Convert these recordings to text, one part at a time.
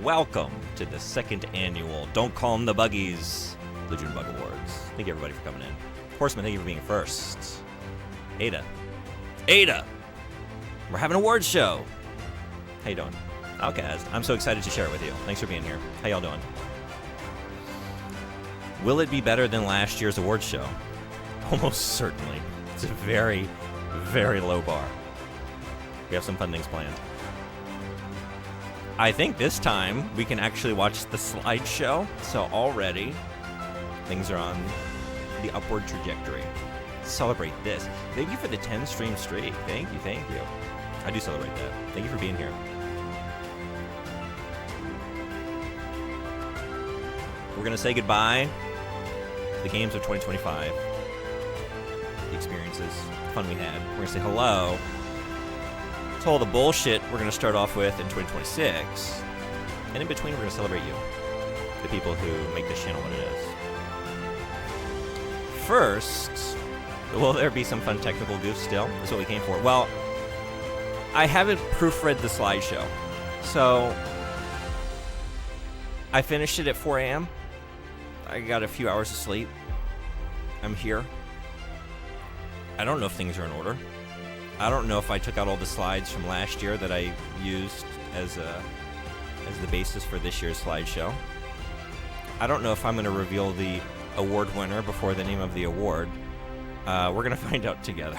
welcome to the second annual Don't Call 'em the Buggies LeJeunebug Awards. Thank you everybody for coming in. Horseman, thank you for being first. Ada, we're having an awards show. How you doing? Outcast, I'm so excited to share it with you. Thanks for being here. How y'all doing? Will it be better than last year's awards show? Almost certainly. It's a very, very low bar. We have some fun things planned. I think this time we can actually watch the slideshow. So already things are on the upward trajectory. Celebrate this. Thank you for the 10 stream streak. Thank you. I do celebrate that. Thank you for being here. We're going to say goodbye to the games of 2025. The experiences, the fun we had. We're going to say hello to all the bullshit we're going to start off with in 2026. And in between, we're going to celebrate you, the people who make this channel what it is. First, will there be some fun technical goofs still? That's what we came for. Well, I haven't proofread the slideshow. So, I finished it at 4 a.m. I got a few hours of sleep. I'm here. I don't know if things are in order. I don't know if I took out all the slides from last year that I used as the basis for this year's slideshow. I don't know if I'm going to reveal the award winner before the name of the award. We're going to find out together.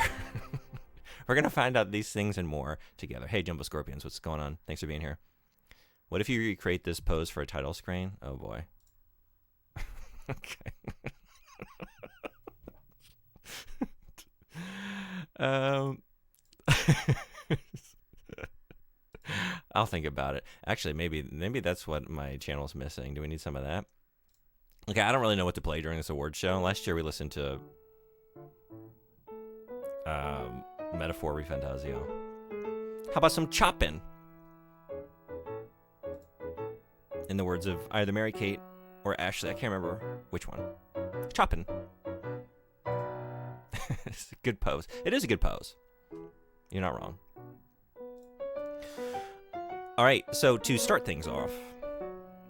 We're going to find out these things and more together. Hey, Jumbo Scorpions, what's going on? Thanks for being here. What if you recreate this pose for a title screen? Oh, boy. Okay. I'll think about it. Actually, maybe that's what my channel's missing. Do we need some of that? Okay, I don't really know what to play during this award show. Last year we listened to Metaphor Refantasio. How about some choppin'? In the words of either Mary Kate or Ashley, I can't remember which one. Choppin'. It's a good pose. It is a good pose. You're not wrong. All right, so to start things off,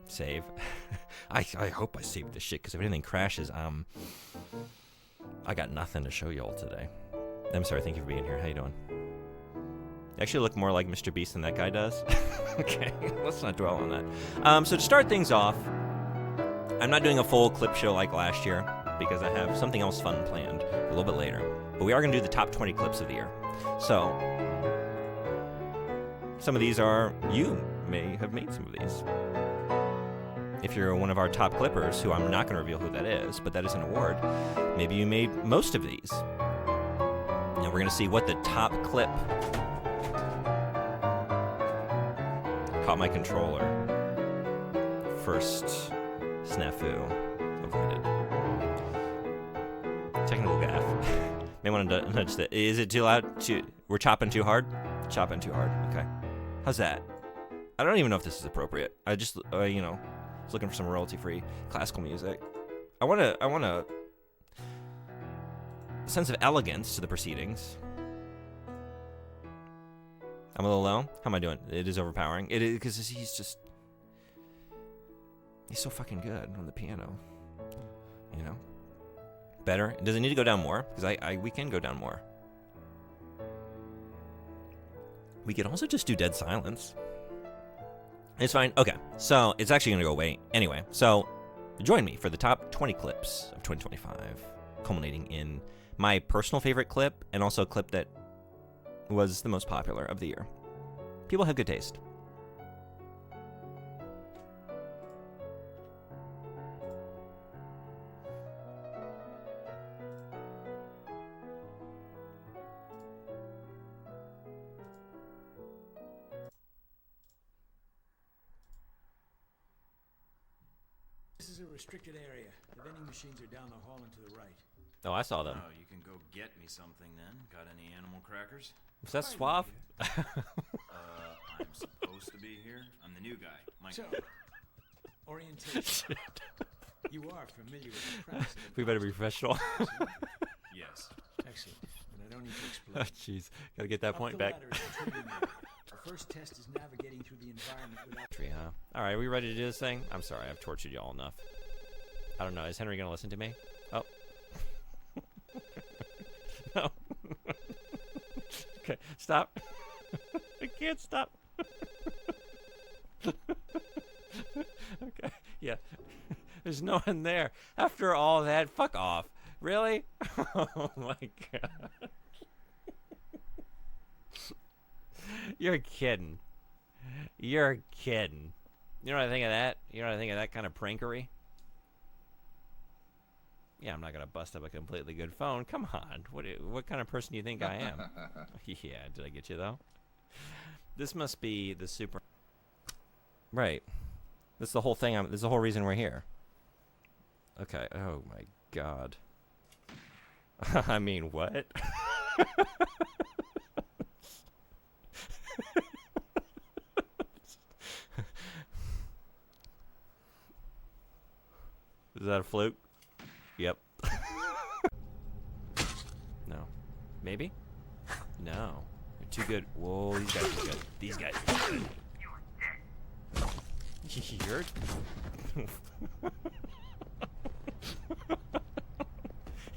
save. I hope I saved this shit, because if anything crashes, I got nothing to show y'all today. I'm sorry, thank you for being here. How you doing? You actually look more like Mr. Beast than that guy does. Okay, let's not dwell on that. So to start things off, I'm not doing a full clip show like last year, because I have something else fun planned a little bit later. But we are going to do the top 20 clips of the year. So, some of these are, you may have made some of these. If you're one of our top clippers, who I'm not going to reveal who that is, but that is an award, maybe you made most of these. Now we're going to see what the top clip caught my controller. First snafu avoided. Technical gaff. May want to nudge that. Is it too loud? We're chopping too hard? Chopping too hard. Okay. How's that? I don't even know if this is appropriate. I just, was looking for some royalty-free classical music. I want a sense of elegance to the proceedings. I'm a little low. How am I doing? It is overpowering. It is, because he's so fucking good on the piano. You know? Better? Does it need to go down more? Because we can go down more. We could also just do dead silence. It's fine. Okay, so it's actually going to go away. Anyway, so join me for the top 20 clips of 2025, culminating in my personal favorite clip, and also a clip that was the most popular of the year. People have good taste. This is a restricted area. The vending machines are down the hall and to the right. Oh, I saw them. Oh, you can go get me something then. Got any animal crackers? Was that suave? I'm supposed to be here. I'm the new guy, Mike. So, orientation. You are familiar with the premise of the We better be professional. Yes. Excellent. But I don't need to Oh, explain. jeez. Gotta get that Up point the back. ladder is the trading area. The first test is navigating through the environment without... Tree, huh? Alright, we ready to do this thing? I'm sorry, I've tortured y'all enough. I don't know, is Henry gonna listen to me? Oh. No. Okay, stop. I can't stop. Okay, yeah. There's no one there. After all that, fuck off. Really? Oh my god. You're kidding. You're kidding. You know what I think of that? You know what I think of that kind of prankery? Yeah, I'm not gonna bust up a completely good phone. Come on. What kind of person do you think I am? Yeah, did I get you though? This must be the super... Right. This is the whole thing. This is the whole reason we're here. Okay. Oh my god. I mean, what? Is that a fluke? Yep. No. Maybe? No. You're too good. Whoa, these guys are good. These guys are good. You're...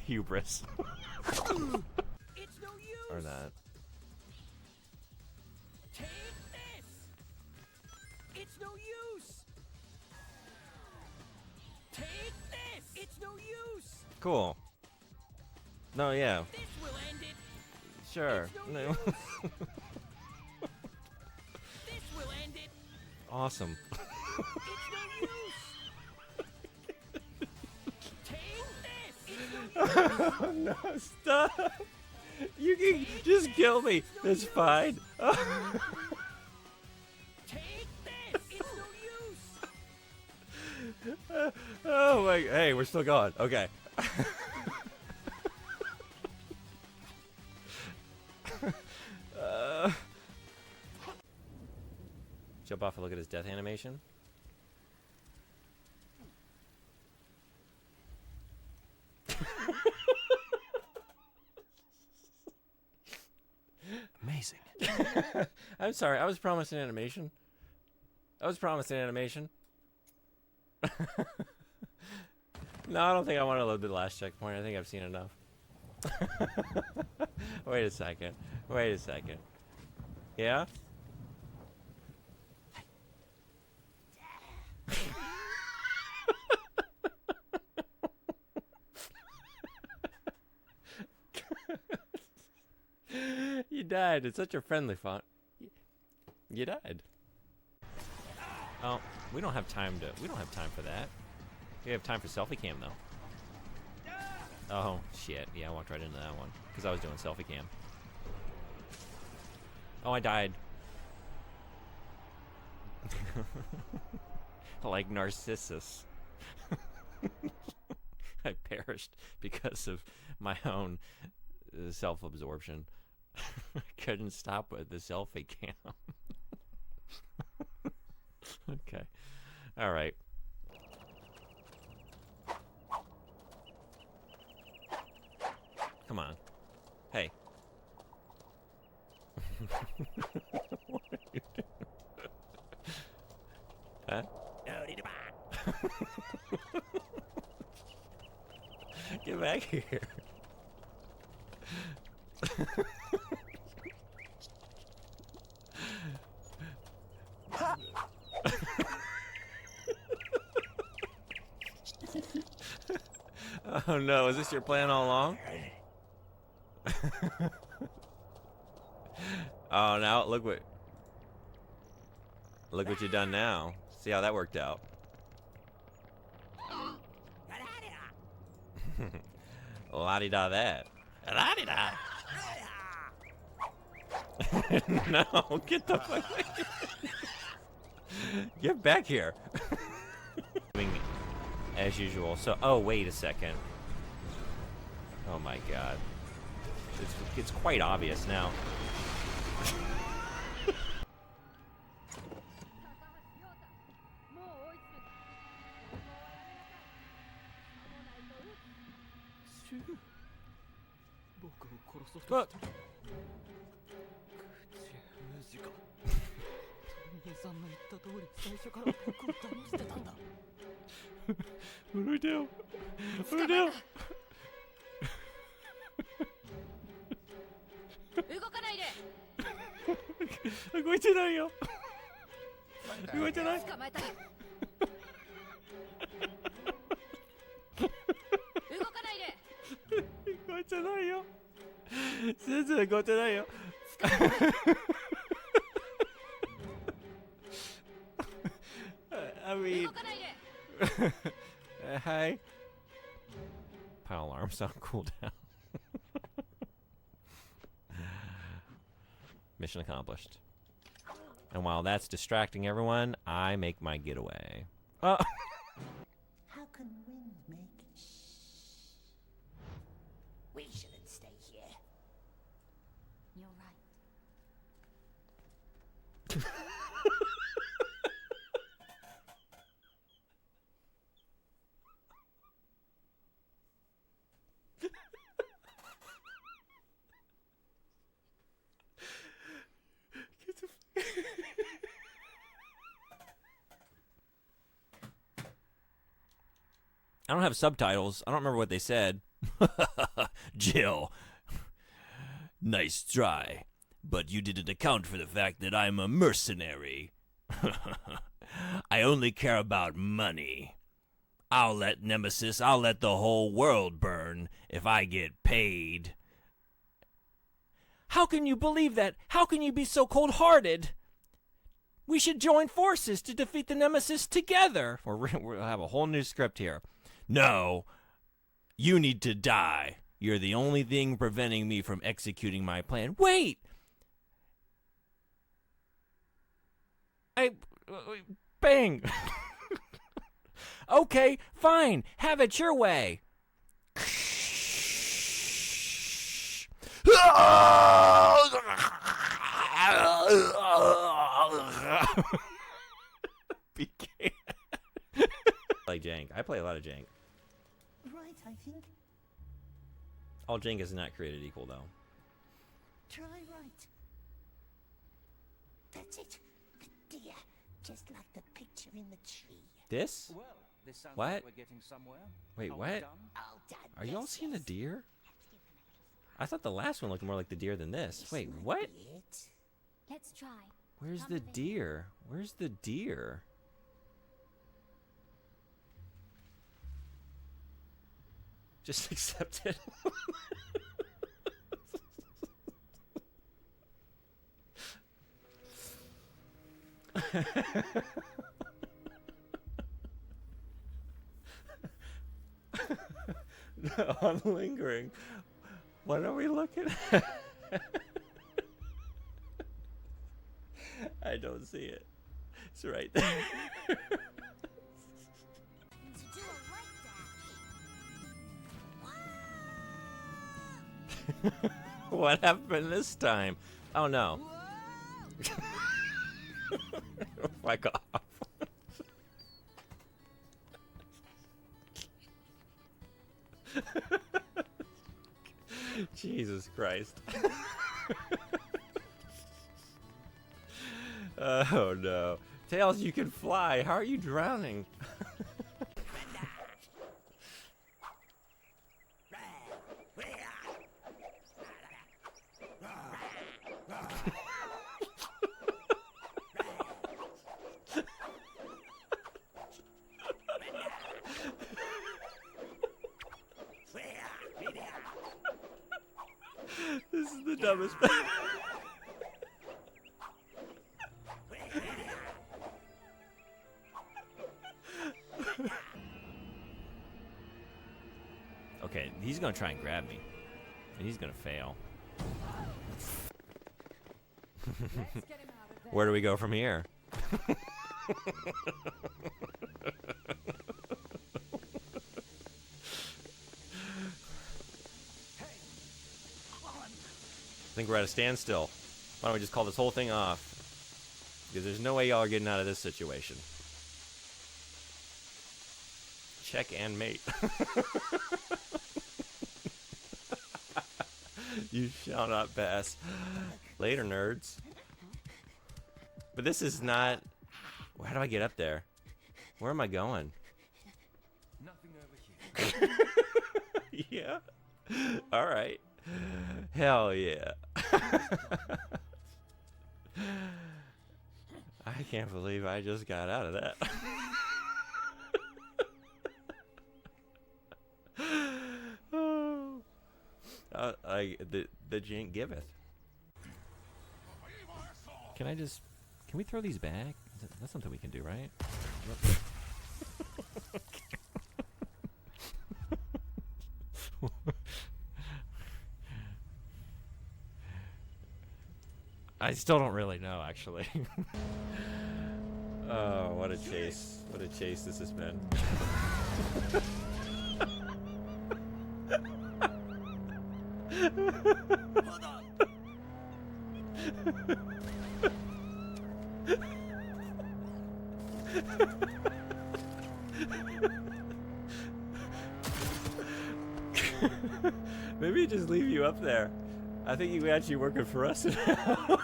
Hubris. It's no use. Or not. Take this. It's no use. Take this. It's no use. Cool. No, yeah. This will end it. Sure. It's no No. use. This will end it. Awesome. It's no use. Take this. It's no use. No, stop. You can just kill me. It's fine. Take this. It's no use. Oh my. Hey, we're still going. Okay. Jump off and look at his death animation. Amazing. I'm sorry. I was promised an animation. No, I don't think I want to load the last checkpoint. I think I've seen enough. Wait a second. Wait a second. Yeah? You died. It's such a friendly font. You died. Oh, we don't have time for that. We have time for selfie cam though. Oh shit! Yeah, I walked right into that one because I was doing selfie cam. Oh, I died. Like Narcissus. I perished because of my own self-absorption. I couldn't stop with the selfie cam. Okay. All right. Come on. Hey. What are you doing? Huh? Get back here. Oh no, is this your plan all along? Oh, now look what you've done now. See how that worked out. La-di-da that. La-di-da. No, get the fuck. Get back here. As usual. So, oh, wait a second. Oh my god. It's quite obvious now. Look. さんの言った通り最初から僕を騙してたんだ。 What do we do? What do we do? 動かないで。動いてないよ。動いてない。捕まえた。動かないで。動いてないよ。全然動いてないよ。I mean, 動かないで。 hi. Pile alarms on cooldown. Mission accomplished. And while that's distracting everyone, I make my getaway. How can wind make shh? We shouldn't stay here. You're right. I don't have subtitles. I don't remember what they said. Jill, nice try, but you didn't account for the fact that I'm a mercenary. I only care about money. I'll let the whole world burn if I get paid. How can you believe that? How can you be so cold-hearted? We should join forces to defeat the Nemesis together. We'll have a whole new script here. No, you need to die. You're the only thing preventing me from executing my plan. Wait! Bang! Okay, fine. Have it your way. Began. Like Jank. I play a lot of Jank. Right, I think. All Jank is not created equal, though. Try right. That's it. The deer, just like the picture in the tree. This? Well, this sounds What? like we're getting somewhere. Wait, Are we what? done? All done. Are y'all yes, seeing yes. the deer? I thought the last one looked more like the deer than this. This Wait, might what? be it. Let's try. Where's Come the with me. deer? Where's the deer? Just accept it. No, I'm lingering. What are we looking at? I don't see it. It's right there. To do a right dash. What happened this time? Oh no. Fuck off. Jesus Christ. Oh no. Tails, you can fly. How are you drowning? This is the dumbest. Okay, he's gonna try and grab me, and he's gonna fail. Where do we go from here? I think we're at a standstill. Why don't we just call this whole thing off? Because there's no way y'all are getting out of this situation. Check and mate. You shall not pass. Later, nerds. But this is not... How do I get up there? Where am I going? Nothing over here. Yeah. All right. Hell yeah. I can't believe I just got out of that. Oh. The jank giveth. Can we throw these back? That's something we can do, right? I still don't really know, actually. Oh, what a chase. What a chase this has been. Maybe just leave you up there. I think you actually working for us now.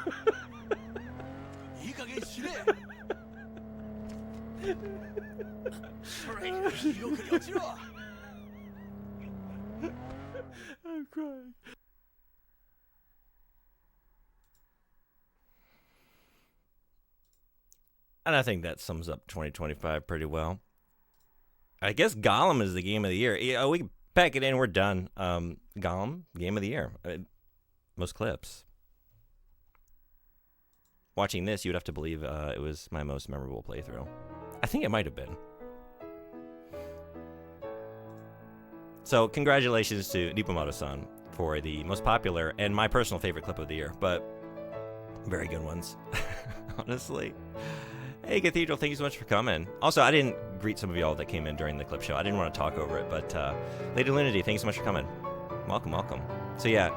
I'm crying. And I think that sums up 2025 pretty well. I guess Gollum is the game of the year. Yeah, we can pack it in. We're done. Gollum, game of the year. Most clips. Watching this, you would have to believe it was my most memorable playthrough. I think it might have been. So, congratulations to Nipomato-san for the most popular and my personal favorite clip of the year, but very good ones, honestly. Hey, Cathedral, thank you so much for coming. Also, I didn't greet some of y'all that came in during the clip show. I didn't want to talk over it, but Lady Lunity, thanks so much for coming. Welcome, welcome. So, yeah,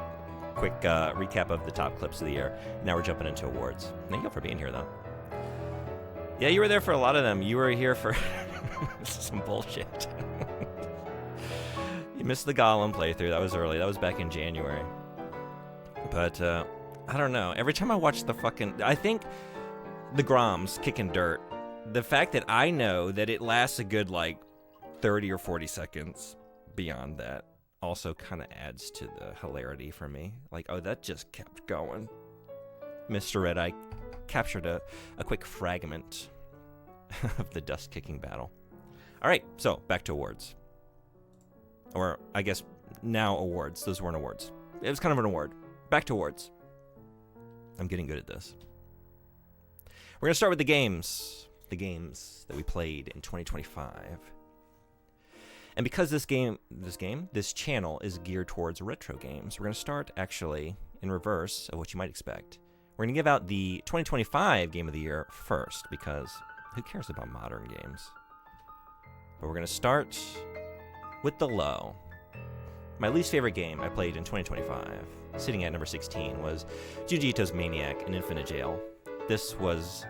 quick recap of the top clips of the year. Now we're jumping into awards. Thank you for being here, though. Yeah, you were there for a lot of them. You were here for some bullshit. You missed the Gollum playthrough. That was early. That was back in January. But, I don't know. Every time I watch the fucking... I think the Groms kicking dirt, the fact that I know that it lasts a good, like, 30 or 40 seconds beyond that also kind of adds to the hilarity for me. Like, oh, that just kept going. Mr. Red Eye captured a quick fragment of the dust-kicking battle. All right, so back to awards. Or, I guess, now awards. Those weren't awards. It was kind of an award. Back to awards. I'm getting good at this. We're going to start with the games. The games that we played in 2025. And because this channel is geared towards retro games, we're going to start, actually, in reverse of what you might expect. We're going to give out the 2025 Game of the Year first, because who cares about modern games? But we're going to start with the low. My least favorite game I played in 2025, sitting at number 16, was Junji Ito's Maniac in Infinite Jail. This was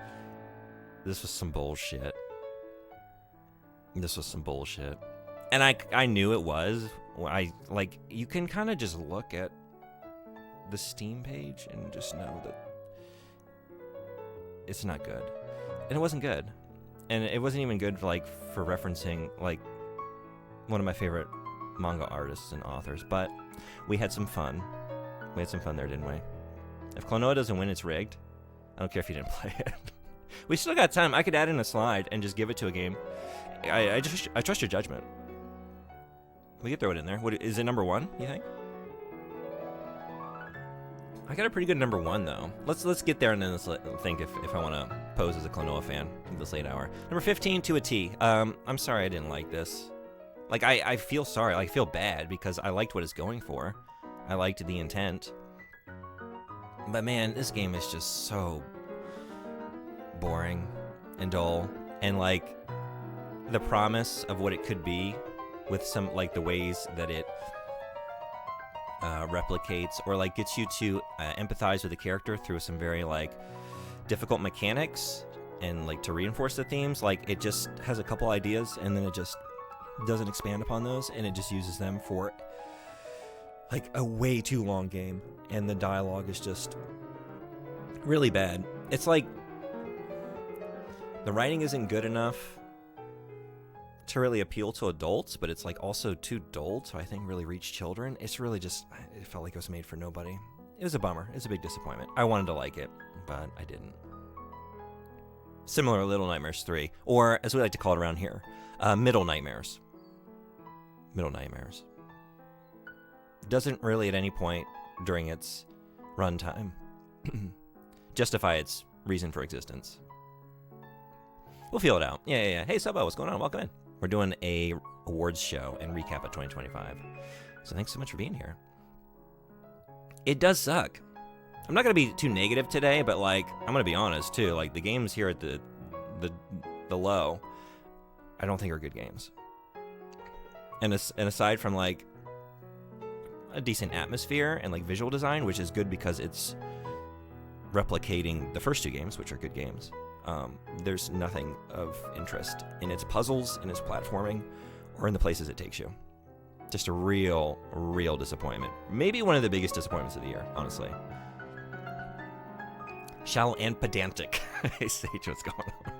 some bullshit. This was some bullshit. And I knew it was. You can kind of just look at the Steam page and just know that it's not good. And it wasn't good. And it wasn't even good for referencing one of my favorite manga artists and authors, but we had some fun. We had some fun there, didn't we? If Klonoa doesn't win, it's rigged. I don't care if you didn't play it. We still got time. I could add in a slide and just give it to a game. I trust your judgment. We could throw it in there. Is it number 1, you think? I got a pretty good number 1, though. Let's get there and then let's think if I want to pose as a Klonoa fan this late hour. Number 15, To a T. I'm sorry I didn't like this. I feel sorry. I feel bad because I liked what it's going for. I liked the intent. But man, this game is just so boring and dull. And the promise of what it could be with some the ways that it replicates or gets you to empathize with the character through some very difficult mechanics and to reinforce the themes. It just has a couple ideas and then it just doesn't expand upon those, and it just uses them for a way too long game, and the dialogue is just really bad. It's The writing isn't good enough to really appeal to adults, but it's like also too dull to, I think, really reach children. It's really just, it felt like it was made for nobody. It was a bummer. It's a big disappointment. I wanted to like it, but I didn't. Similar to Little Nightmares 3, or as we like to call it around here, Middle Nightmares. Middle Nightmares. Doesn't really at any point during its runtime justify its reason for existence. We'll feel it out. Yeah. Hey, Subbo, what's going on? Welcome in. We're doing a awards show and recap of 2025. So thanks so much for being here. It does suck. I'm not going to be too negative today, but, like, I'm going to be honest, too. Like, the games here at the low, I don't think are good games. And aside from, like, a decent atmosphere and, like, visual design, which is good because it's replicating the first two games, which are good games, there's nothing of interest in its puzzles, in its platforming, or in the places it takes you. Just a real disappointment. Maybe one of the biggest disappointments of the year, honestly. Shallow and pedantic. Hey, Sage, what's going on?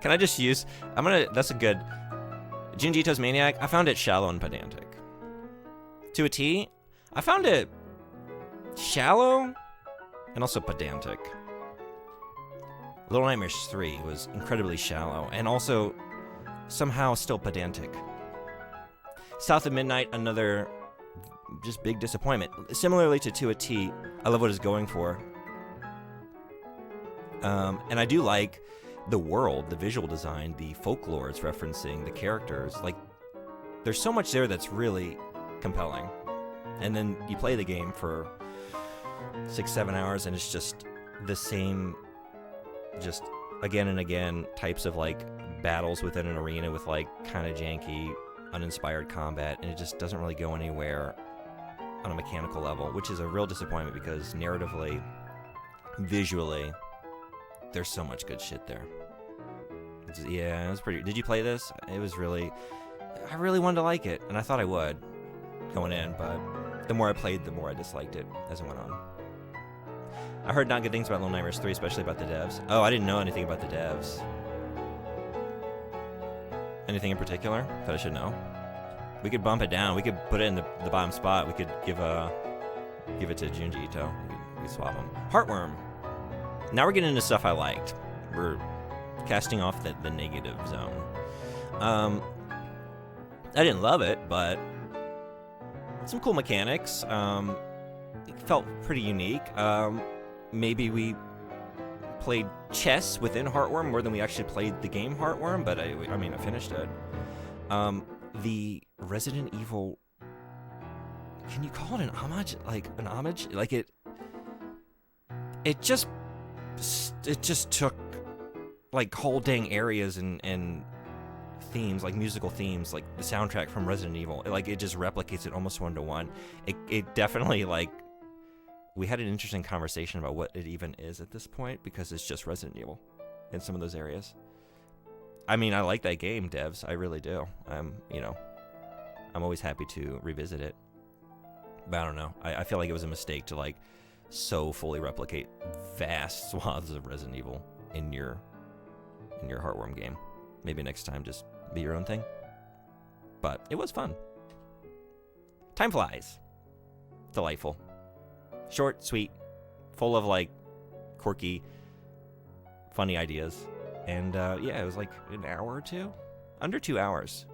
Can I just use... That's a good... Jinjito's Maniac, I found it shallow and pedantic. To a T, I found it shallow and also pedantic. Little Nightmares 3 was incredibly shallow and also somehow still pedantic. South of Midnight, another just big disappointment. Similarly to a T, I love what it's going for. And I do like the world, the visual design, the folklore it's referencing, the characters. Like, there's so much there that's really compelling. And then you play the game for 6-7 hours, and it's just the same, just again and again, types of, like, battles within an arena with, like, kind of janky, uninspired combat, and it just doesn't really go anywhere on a mechanical level, which is a real disappointment because narratively, visually, there's so much good shit there. Yeah, it was pretty... Did you play this? It was really... I really wanted to like it, and I thought I would going in, but the more I played, the more I disliked it as it went on. I heard not good things about Little Nightmares 3, especially about the devs. Oh, I didn't know anything about the devs. Anything in particular that I should know? We could bump it down. We could put it in the bottom spot. We could give it to Junji Ito. We could swap them. Heartworm. Now we're getting into stuff I liked. We're casting off the negative zone. I didn't love it, but some cool mechanics. It felt pretty unique. Maybe we played chess within Heartworm more than we actually played the game Heartworm, but I finished it. The Resident Evil, can you call it an homage? Like an homage? Like it just took like whole dang areas and themes, like musical themes, like the soundtrack from Resident Evil. It just replicates it almost 1-to-1. It definitely, like, we had an interesting conversation about what it even is at this point because it's just Resident Evil in some of those areas. I mean, I like that game, devs. I really do. I'm always happy to revisit it. But I don't know. I feel like it was a mistake to, like, so fully replicate vast swaths of Resident Evil in your Heartworm game. Maybe next time just be your own thing. But it was fun. Time flies. Delightful. Short, sweet, full of, like, quirky, funny ideas. And, it was like an hour or two. Under 2 hours.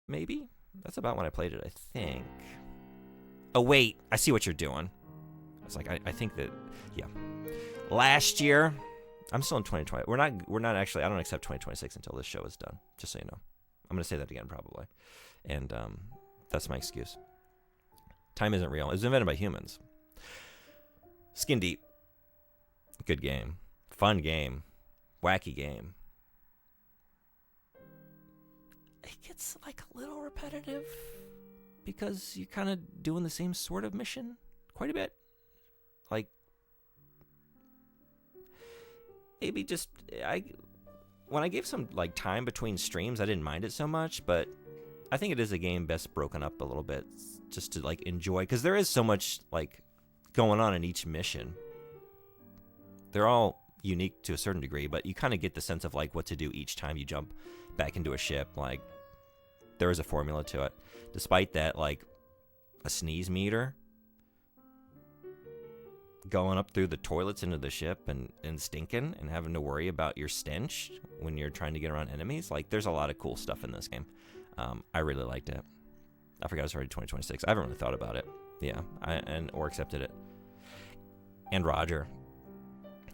maybe? That's about when I played it, I think. Oh, wait. I see what you're doing. It's like, I think that, yeah. Last year, I'm still in 2020. We're not actually, I don't accept 2026 until this show is done, just so you know. I'm going to say that again, probably. And that's my excuse. Time isn't real. It was invented by humans. Skin Deep. Good game. Fun game. Wacky game. It gets like a little repetitive because you're kind of doing the same sort of mission quite a bit. Like, maybe just, when I gave some like time between streams, I didn't mind it so much, but I think it is a game best broken up a little bit just to like enjoy, because there is so much like going on in each mission. They're all unique to a certain degree, but you kind of get the sense of like what to do each time you jump back into a ship. Like, there is a formula to it. Despite that, like a sneeze meter going up through the toilets into the ship and stinking and having to worry about your stench when you're trying to get around enemies. Like, there's a lot of cool stuff in this game. I really liked it. I forgot it's already 2026. I haven't really thought about it. Yeah, or accepted it. And Roger.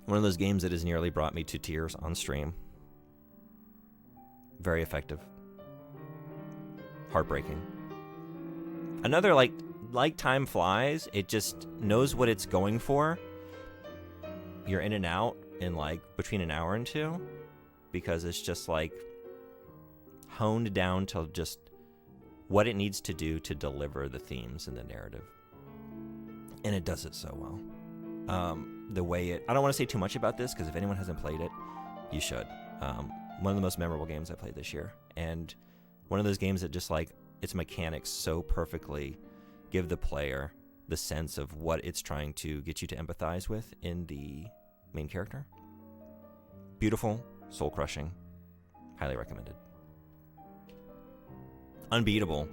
One of those games that has nearly brought me to tears on stream. Very effective. Heartbreaking. Another, like time flies, it just knows what it's going for. You're in and out in like between an hour and two, because it's just like honed down to just what it needs to do to deliver the themes and the narrative. And it does it so well. The way I don't want to say too much about this, because if anyone hasn't played it, you should. One of the most memorable games I played this year. And one of those games that just like its mechanics so perfectly give the player the sense of what it's trying to get you to empathize with in the main character. Beautiful, soul-crushing, highly recommended. Unbeatable.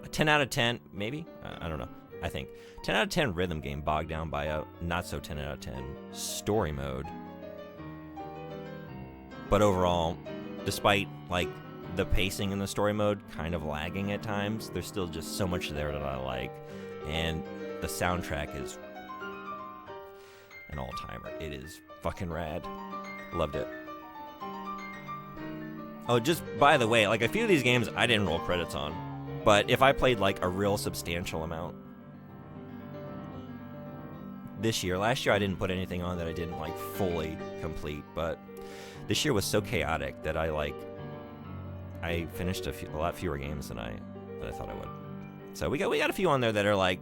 A 10 out of 10, maybe? I don't know. I think 10 out of 10 rhythm game bogged down by a not so 10 out of 10 story mode. But overall, despite like the pacing in the story mode kind of lagging at times, there's still just so much there that I like. And the soundtrack is an all-timer. It is fucking rad. Loved it. Oh, just by the way, like a few of these games I didn't roll credits on. But if I played like a real substantial amount this year, last year I didn't put anything on that I didn't like fully complete, but this year was so chaotic that I finished a lot fewer games than I thought I would. So we got a few on there that are like,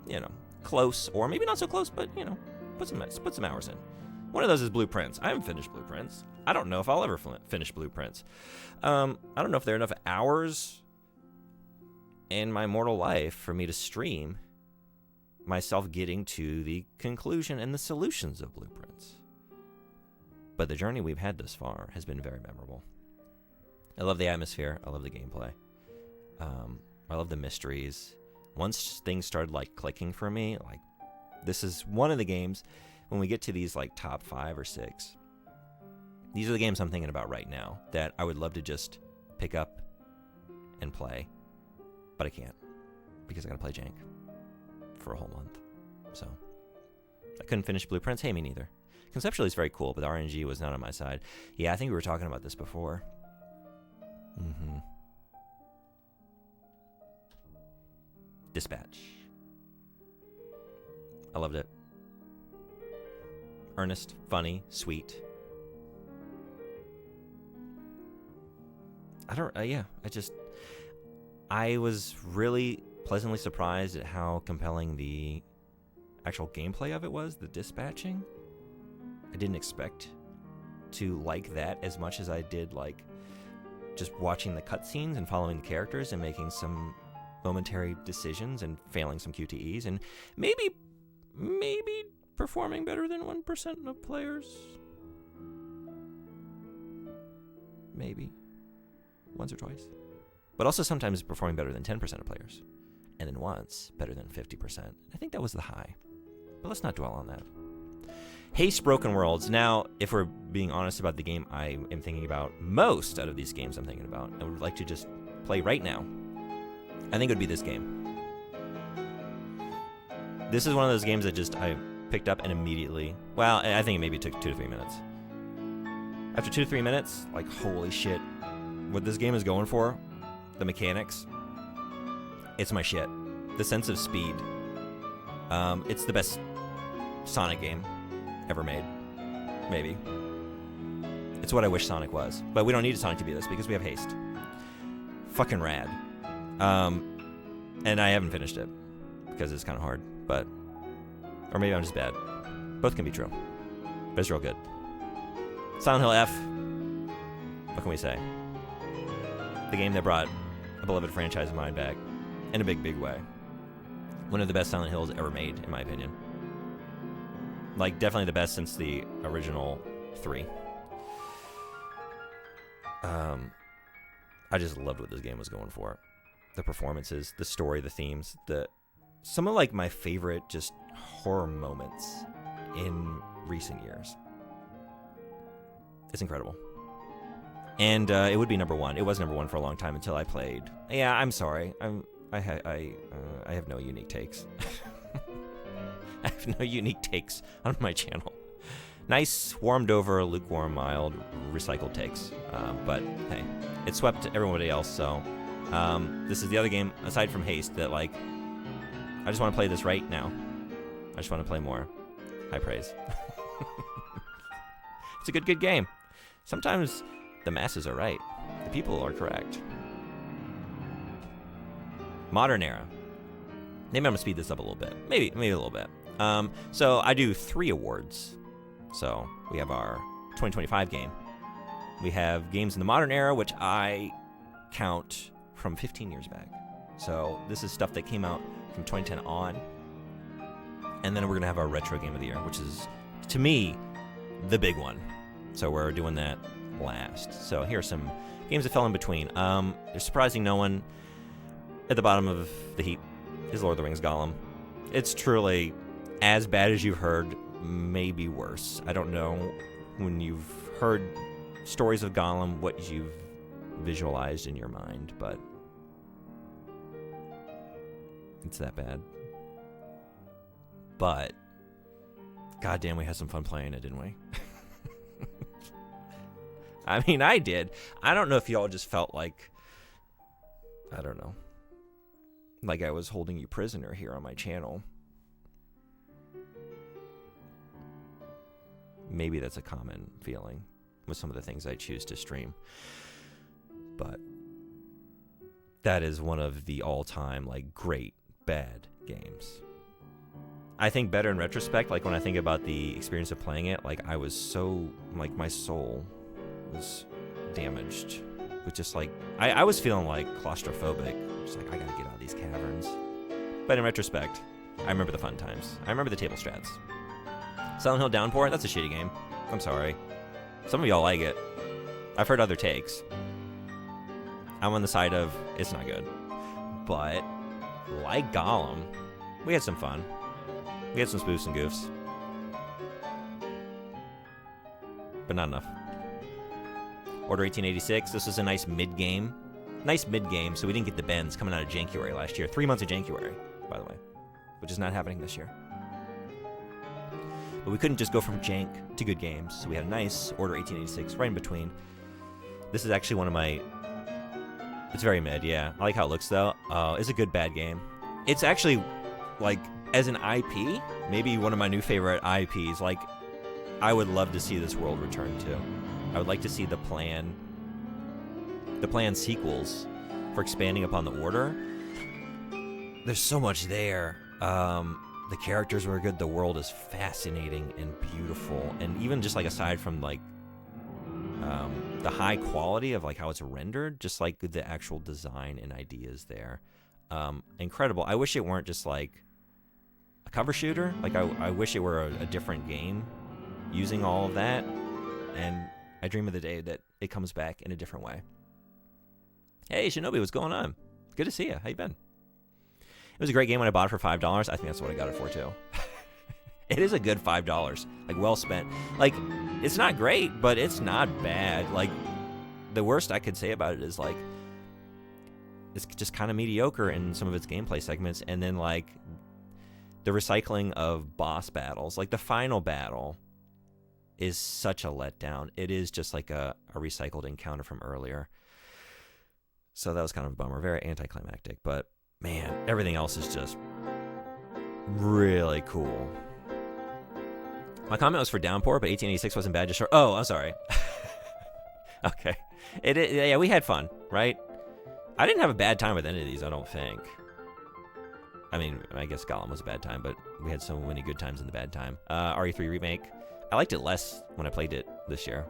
you know, close or maybe not so close, but you know, put some hours in. One of those is Blueprints. I haven't finished Blueprints. I don't know if I'll ever finish Blueprints. I don't know if there are enough hours in my mortal life for me to stream myself getting to the conclusion and the solutions of Blueprints. But the journey we've had thus far has been very memorable. I love the atmosphere. I love the gameplay. I love the mysteries. Once things started like clicking for me, like this is one of the games when we get to these like top 5 or 6. These are the games I'm thinking about right now that I would love to just pick up and play, but I can't because I gotta play Jank for a whole month. So I couldn't finish Blueprints. Hey, me neither. Conceptually, it's very cool, but the RNG was not on my side. Yeah, I think we were talking about this before. Dispatch. I loved it. Earnest, funny, sweet. I was really pleasantly surprised at how compelling the actual gameplay of it was, the dispatching. I didn't expect to like that as much as I did like just watching the cutscenes and following the characters and making some momentary decisions and failing some QTEs and maybe performing better than 1% of players. Maybe. Once or twice. But also sometimes performing better than 10% of players. And then once, better than 50%. I think that was the high. But let's not dwell on that. Haste Broken Worlds. Now, if we're being honest about the game I am thinking about most out of these games I'm thinking about, I would like to just play right now, I think it would be this game. This is one of those games that just I picked up and immediately, well, I think it maybe took 2 to 3 minutes. After 2 to 3 minutes, like, holy shit, what this game is going for, the mechanics, it's my shit. The sense of speed. It's the best Sonic game ever made. Maybe. It's what I wish Sonic was. But we don't need Sonic to be this because we have haste. Fucking rad. And I haven't finished it because it's kind of hard. But, or maybe I'm just bad. Both can be true. But it's real good. Silent Hill F. What can we say? The game that brought a beloved franchise of mine back in a big, big way. One of the best Silent Hills ever made, in my opinion. Like, definitely the best since the original 3. I just loved what this game was going for. The performances, the story, the themes, some of like my favorite just horror moments in recent years. It's incredible. And it would be number 1. It was number 1 for a long time until I played. Yeah, I'm sorry. I have no unique takes. I have no unique takes on my channel. Nice, warmed over, lukewarm, mild, recycled takes. But hey, it swept everybody else. So this is the other game aside from Haste that like I just want to play this right now. I just want to play more. High praise. It's a good game. Sometimes the masses are right. The people are correct. Modern era. Maybe I'm gonna speed this up a little bit. Maybe a little bit. So I do 3 awards. So we have our 2025 game. We have games in the modern era, which I count from 15 years back. So this is stuff that came out from 2010 on. And then we're gonna have our retro game of the year, which is, to me, the big one. So we're doing that last. So here are some games that fell in between. There's surprising no one at the bottom of the heap is Lord of the Rings Gollum. It's truly as bad as you've heard, maybe worse. I don't know when you've heard stories of Gollum what you've visualized in your mind, but it's that bad. But goddamn, we had some fun playing it, didn't we? I mean, I did. I don't know if y'all just felt like, I don't know, like I was holding you prisoner here on my channel. Maybe that's a common feeling with some of the things I choose to stream. But that is one of the all-time, like, great, bad games. I think better in retrospect, like, when I think about the experience of playing it, like, I was so, like, my soul was damaged. With just, like, I was feeling, like, claustrophobic. Just like, I gotta get out of these caverns. But in retrospect, I remember the fun times. I remember the table strats. Silent Hill Downpour, that's a shitty game. I'm sorry. Some of y'all like it. I've heard other takes. I'm on the side of, it's not good. But, like Gollum, we had some fun. We had some spoofs and goofs. But not enough. Order 1886, this was a nice mid-game. Nice mid-game, so we didn't get the bends coming out of Jankuary last year. 3 months of Jankuary, by the way. Which is not happening this year. But we couldn't just go from jank to good games, so we had a nice Order 1886 right in between. This is actually one of my... It's very mid, yeah. I like how it looks, though. It's a good, bad game. It's actually, like, as an IP, maybe one of my new favorite IPs. Like, I would love to see this world return to. I would like to see the planned sequels for expanding upon the Order. There's so much there. The characters were good. The world is fascinating and beautiful. And even just, like, aside from, like, the high quality of, like, how it's rendered, just, like, the actual design and ideas there. Incredible. I wish it weren't just, like, a cover shooter. Like, I wish it were a different game using all of that. And I dream of the day that it comes back in a different way. Hey, Shinobi, what's going on? Good to see you. How you been? It was a great game when I bought it for $5. I think that's what I got it for, too. It is a good $5. Like, well spent. Like, it's not great, but it's not bad. Like, the worst I could say about it is, like, is just kind of mediocre in some of its gameplay segments, and then like the recycling of boss battles, like the final battle is such a letdown. It is just like a recycled encounter from earlier. So that was kind of a bummer, very anticlimactic, but man, everything else is just really cool. My comment was for Downpour, but 1886 wasn't bad. Just short. Oh, I'm sorry. Okay. Yeah, we had fun, right? I didn't have a bad time with any of these, I don't think. I mean, I guess Gollum was a bad time, but we had so many good times in the bad time. RE3 Remake. I liked it less when I played it this year.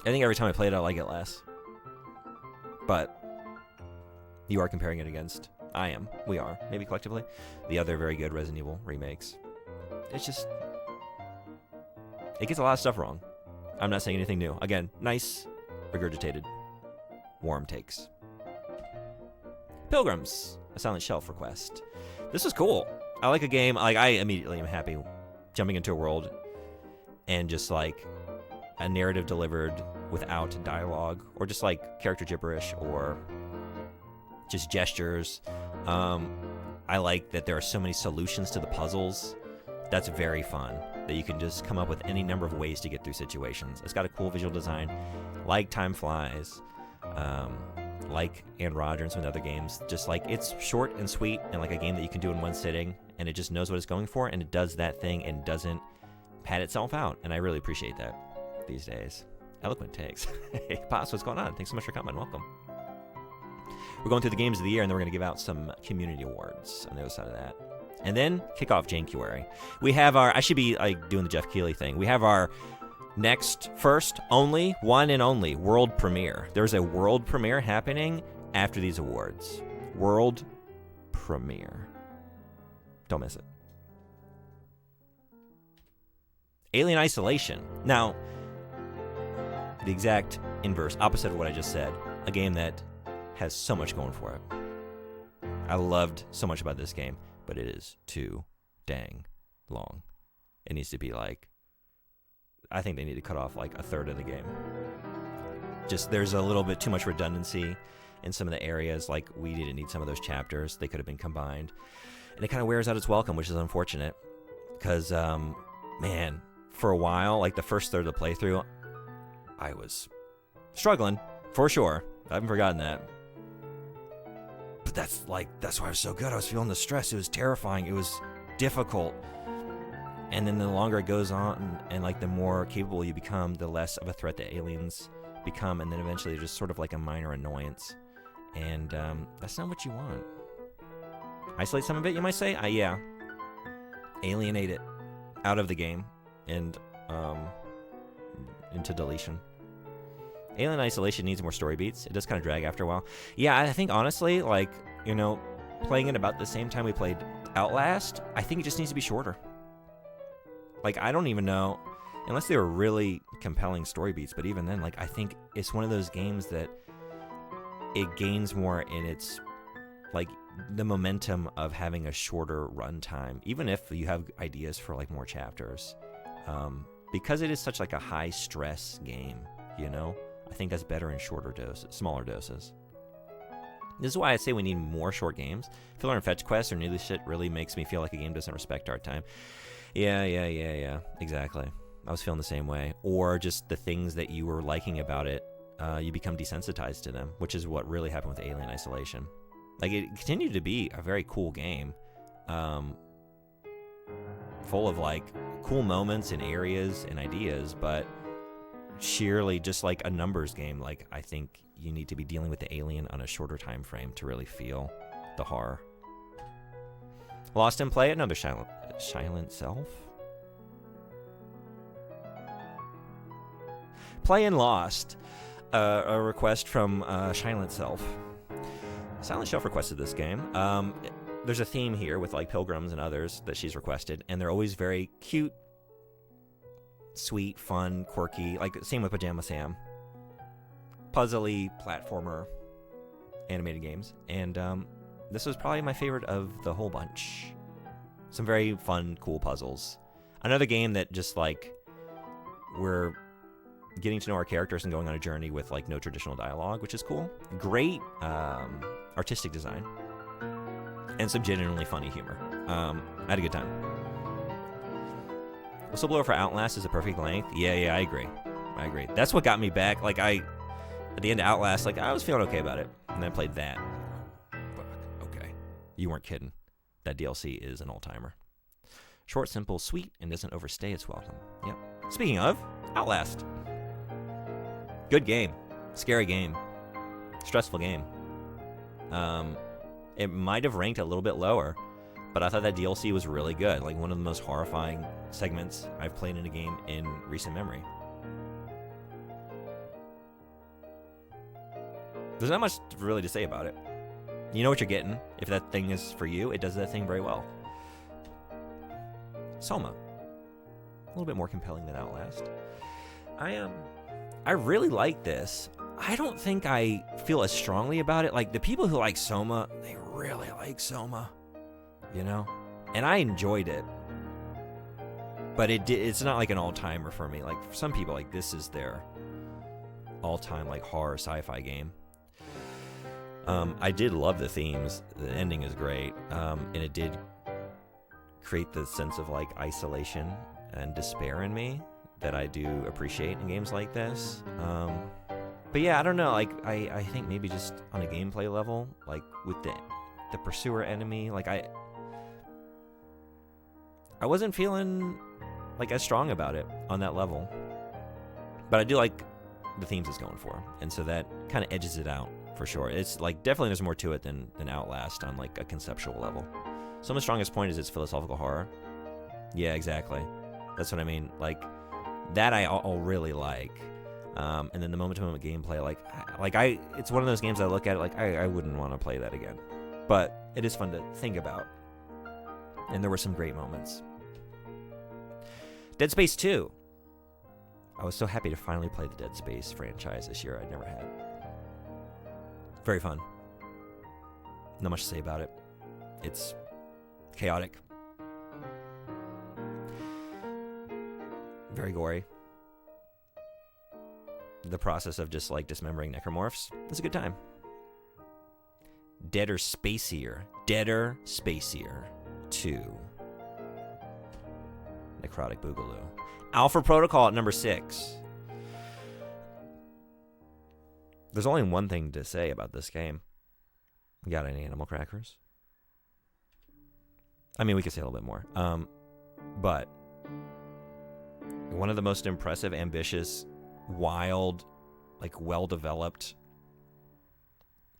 I think every time I play it, I like it less. But you are comparing it against... I am. We are. Maybe collectively. The other very good Resident Evil remakes. It's just... It gets a lot of stuff wrong. I'm not saying anything new. Again, nice, regurgitated, warm takes. Pilgrims, a Silent Shelf request. This was cool. I like a game. Like, I immediately am happy jumping into a world and just like a narrative delivered without dialogue or just like character gibberish or just gestures. I like that there are so many solutions to the puzzles. That's very fun, that you can just come up with any number of ways to get through situations. It's got a cool visual design, like Time Flies, like Ann Roger and some of the other games. Just like, it's short and sweet and like a game that you can do in one sitting, and it just knows what it's going for, and it does that thing and doesn't pad itself out, and I really appreciate that these days. Eloquent takes. Hey, Pops, what's going on? Thanks so much for coming. Welcome. We're going through the games of the year, and then we're going to give out some community awards on the other side of that. And then kick off Jankuary. We have our... I should be like doing the Jeff Keighley thing. We have our next, first, only, one and only world premiere. There's a world premiere happening after these awards. World premiere. Don't miss it. Alien Isolation. Now, the exact inverse, opposite of what I just said. A game that has so much going for it. I loved so much about this game, but it is too dang long. It needs to be like, I think they need to cut off like a third of the game. Just, there's a little bit too much redundancy in some of the areas. Like, we didn't need some of those chapters. They could have been combined. And it kind of wears out its welcome, which is unfortunate. Because, man, for a while, like the first third of the playthrough, I was struggling, for sure. I haven't forgotten that. But that's why it was so good. I was feeling the stress. It was terrifying. It was difficult. And then the longer it goes on and like the more capable you become, the less of a threat the aliens become. And then eventually they're just sort of like a minor annoyance. And that's not what you want. Isolate some of it, you might say? Yeah. Alienate it out of the game and into deletion. Alien Isolation needs more story beats. It does kind of drag after a while. Yeah, I think honestly, like, you know, playing it about the same time we played Outlast, I think it just needs to be shorter. Like, I don't even know, unless they were really compelling story beats, but even then, like, I think it's one of those games that it gains more in its, like, the momentum of having a shorter runtime, even if you have ideas for, like, more chapters. Because it is such, like, a high-stress game, you know? I think that's better in shorter doses, smaller doses. This is why I say we need more short games. Filler and fetch quests or new shit really makes me feel like a game doesn't respect our time. Yeah, exactly. I was feeling the same way. Or just the things that you were liking about it, you become desensitized to them, which is what really happened with Alien Isolation. Like, it continued to be a very cool game, full of, like, cool moments and areas and ideas, but sheerly just like a numbers game. Like, I think you need to be dealing with the alien on a shorter time frame to really feel the horror. Lost in Play, another Silent Self. Play and Lost, a request from Silent Self. Silent Shelf requested this game. There's a theme here with like pilgrims and others that she's requested, and they're always very cute, sweet, fun, quirky, like same with Pajama Sam. Puzzly, platformer, animated games. And this was probably my favorite of the whole bunch. Some very fun, cool puzzles. Another game that just like, we're getting to know our characters and going on a journey with like no traditional dialogue, which is cool. Great artistic design and some genuinely funny humor. I had a good time. Whistleblower for Outlast is a perfect length. Yeah, I agree. That's what got me back. Like at the end of Outlast, like I was feeling okay about it, and then I played that. Fuck. Okay, you weren't kidding. That DLC is an all-timer. Short, simple, sweet, and doesn't overstay its welcome. Yep. Speaking of, Outlast. Good game. Scary game. Stressful game. It might have ranked a little bit lower, but I thought that DLC was really good. Like one of the most horrifying segments I've played in a game in recent memory. There's not much really to say about it. You know what you're getting. If that thing is for you, it does that thing very well. Soma. A little bit more compelling than Outlast. I really like this. I don't think I feel as strongly about it. Like, the people who like Soma, they really like Soma. You know? And I enjoyed it. But it's not like an all-timer for me. Like, for some people, like, this is their all-time, like, horror sci-fi game. I did love the themes. The ending is great. And it did create the sense of, like, isolation and despair in me that I do appreciate in games like this. But yeah, I don't know. Like, I think maybe just on a gameplay level, like with the pursuer enemy, like I wasn't feeling like as strong about it on that level. But I do like the themes it's going for, and so that kind of edges it out for sure. It's like definitely there's more to it than Outlast on like a conceptual level. So my strongest point is it's philosophical horror. Yeah, exactly. That's what I mean. Like that I'll really like. And then the moment-to-moment gameplay, it's one of those games I look at it like I wouldn't want to play that again, but it is fun to think about. And there were some great moments. Dead Space 2. I was so happy to finally play the Dead Space franchise this year. I'd never had. Very fun. Not much to say about it. It's chaotic. Very gory. The process of just like dismembering necromorphs is a good time. Deader Spacier 2. Necrotic Boogaloo. Alpha Protocol at number 6. There's only one thing to say about this game. You got any animal crackers? I mean, we could say a little bit more. But one of the most impressive, ambitious, wild, like well-developed,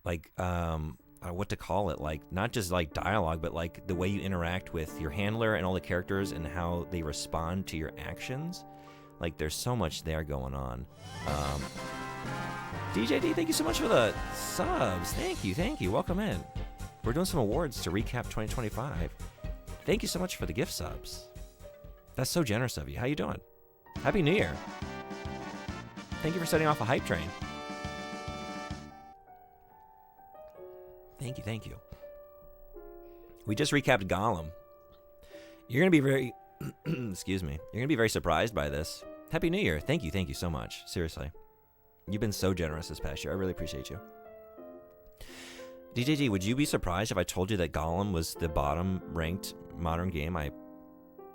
like what to call it, like not just like dialogue, but like the way you interact with your handler and all the characters and how they respond to your actions. Like there's so much there going on. DJD, thank you so much for the subs. Thank you. Welcome in. We're doing some awards to recap 2025. Thank you so much for the gift subs. That's so generous of you. How you doing? Happy New Year. Thank you for setting off a hype train. Thank you. We just recapped Gollum. You're going to be very, excuse me, you're going to be very surprised by this. Happy New Year. Thank you so much. Seriously. You've been so generous this past year. I really appreciate you. DJG, would you be surprised if I told you that Gollum was the bottom-ranked modern game I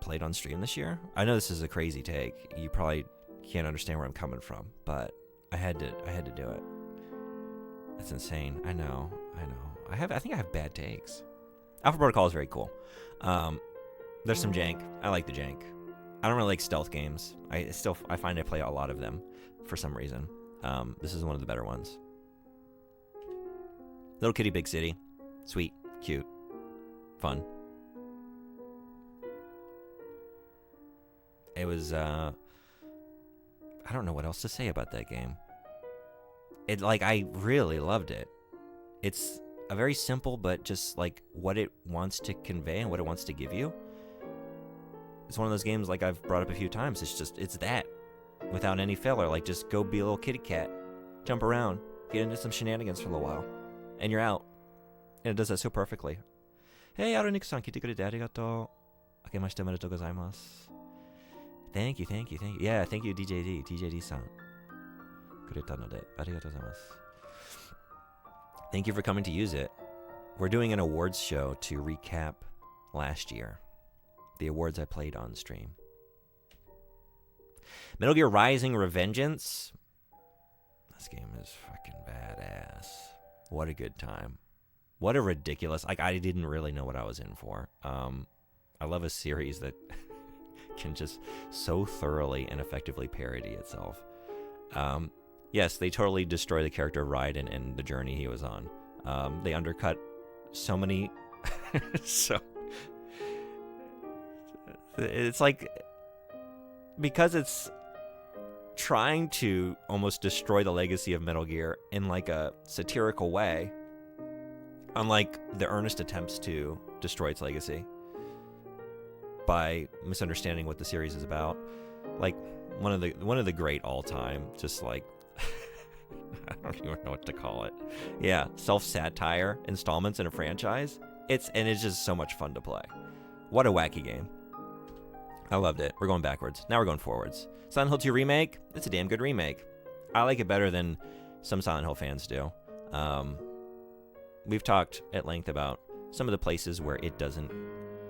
played on stream this year? I know this is a crazy take. You probably can't understand where I'm coming from, but I had to do it. That's insane. I know. I think I have bad takes. Alpha Protocol is very cool. There's some jank. I like the jank. I don't really like stealth games. I find I play a lot of them for some reason. This is one of the better ones. Little Kitty Big City. Sweet, cute, fun. It was I don't know what else to say about that game. I really loved it. It's a very simple, but just like what it wants to convey and what it wants to give you. It's one of those games like I've brought up a few times. It's that without any filler. Like just go be a little kitty cat, jump around, get into some shenanigans for a little while, and you're out. And it does that so perfectly. Hey, Aroniku-san, 聞いてくれてありがとう。明けましておめでとうございます。Thank you. Yeah, thank you, DJD, DJD-san. kureta node arigatou gozaimasu. Thank you for coming to use it. We're doing an awards show to recap last year. The awards I played on stream. Metal Gear Rising Revengeance. This game is fucking badass. What a good time. What a ridiculous... Like, I didn't really know what I was in for. I love a series that can just so thoroughly and effectively parody itself. Yes, they totally destroy the character of Raiden and the journey he was on. They undercut so many... so... It's like... Because it's trying to almost destroy the legacy of Metal Gear in like a satirical way, unlike the earnest attempts to destroy its legacy by misunderstanding what the series is about. Like one of the great all-time, just like I don't even know what to call it. Yeah, self-satire installments in a franchise. It's just so much fun to play. What a wacky game. I loved it. We're going backwards. Now we're going forwards. Silent Hill 2 Remake. It's a damn good remake. I like it better than some Silent Hill fans do. We've talked at length about some of the places where it doesn't...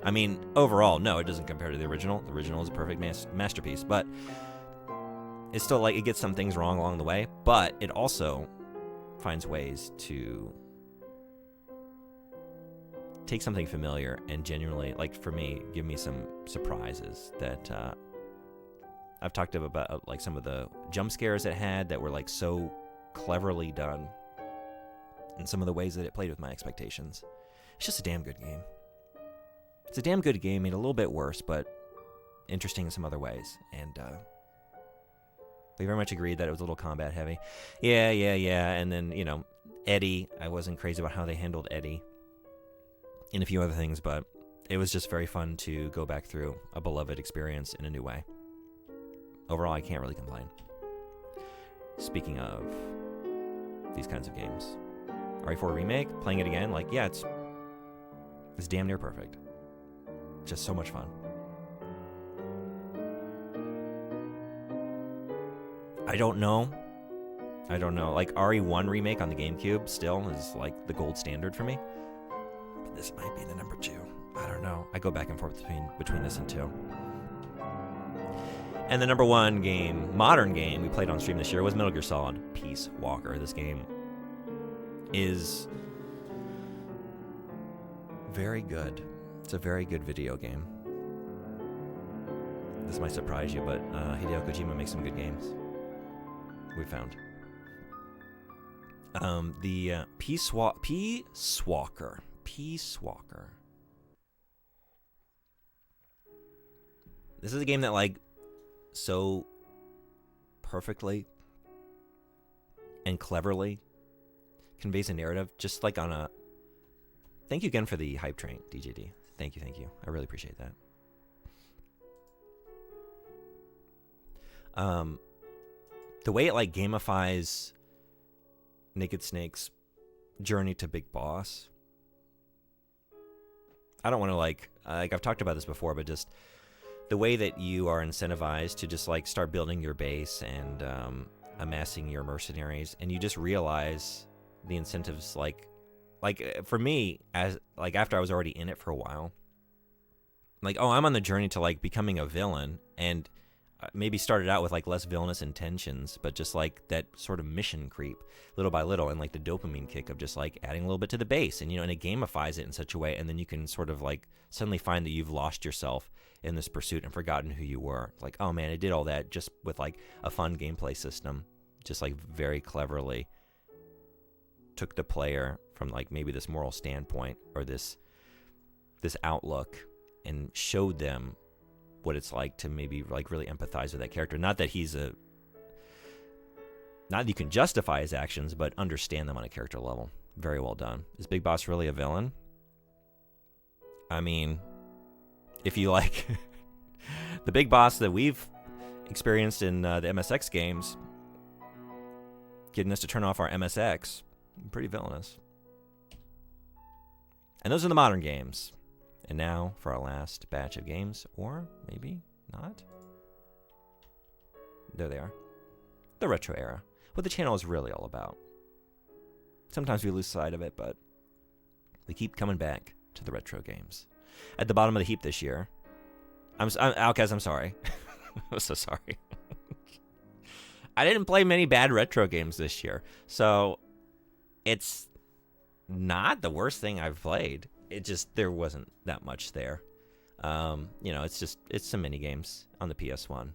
I mean, overall, no, it doesn't compare to the original. The original is a perfect masterpiece, but it's still like it gets some things wrong along the way, but it also finds ways to take something familiar and genuinely, like for me, give me some surprises that I've talked about, like some of the jump scares it had that were like so cleverly done, and some of the ways that it played with my expectations. It's just a damn good game. It's a damn good game, made a little bit worse, but interesting in some other ways. And we very much agreed that it was a little combat heavy. Yeah. And then, you know, Eddie, I wasn't crazy about how they handled Eddie and a few other things, but it was just very fun to go back through a beloved experience in a new way. Overall, I can't really complain. Speaking of these kinds of games, RE4 Remake, playing it again, like, yeah, it's damn near perfect. Just so much fun. I don't know. Like, RE1 Remake on the GameCube still is like the gold standard for me. But this might be the number 2. I don't know. I go back and forth between this and 2. And the number 1 game, modern game, we played on stream this year was Metal Gear Solid Peace Walker. This game is very good. It's a very good video game. This might surprise you, but Hideo Kojima makes some good games. We found. The Peace Walker. This is a game that, like, so perfectly and cleverly conveys a narrative, just like on a... Thank you again for the hype train, DJD. Thank you. I really appreciate that. The way it, like, gamifies Naked Snake's journey to Big Boss. I don't want to, like I've talked about this before, but just the way that you are incentivized to just, like, start building your base and amassing your mercenaries, and you just realize the incentives, like for me, as like after I was already in it for a while, like, oh, I'm on the journey to, like, becoming a villain, and maybe started out with, like, less villainous intentions, but just, like, that sort of mission creep little by little, and, like, the dopamine kick of just, like, adding a little bit to the base, and, you know, and it gamifies it in such a way, and then you can sort of, like, suddenly find that you've lost yourself in this pursuit and forgotten who you were. It's like, oh man, I did all that just with, like, a fun gameplay system, just, like, very cleverly took the player from, like, maybe this moral standpoint or this outlook and showed them what it's like to maybe, like, really empathize with that character. Not that you can justify his actions, but understand them on a character level. Very well done. Is Big Boss really a villain? I mean, if you like the Big Boss that we've experienced in the MSX games, getting us to turn off our MSX, pretty villainous. And those are the modern games. And now for our last batch of games, or maybe not. There they are. The retro era. what the channel is really all about. Sometimes we lose sight of it, but we keep coming back to the retro games. At the bottom of the heap this year, Outcast, I'm sorry. I'm so sorry. I didn't play many bad retro games this year, so it's not the worst thing I've played. It just, there wasn't that much there. It's some mini games on the PS1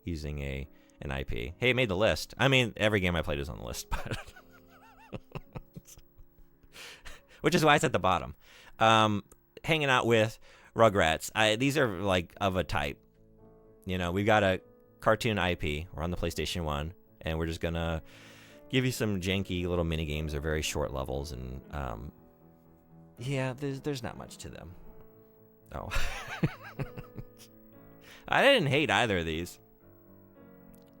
using an IP. Hey, it made the list. I mean, every game I played is on the list, but which is why it's at the bottom. Hanging out with Rugrats. These are like of a type. We've got a cartoon IP. We're on the PlayStation 1, and we're just gonna give you some janky little mini games or very short levels, and there's not much to them. Oh. I didn't hate either of these.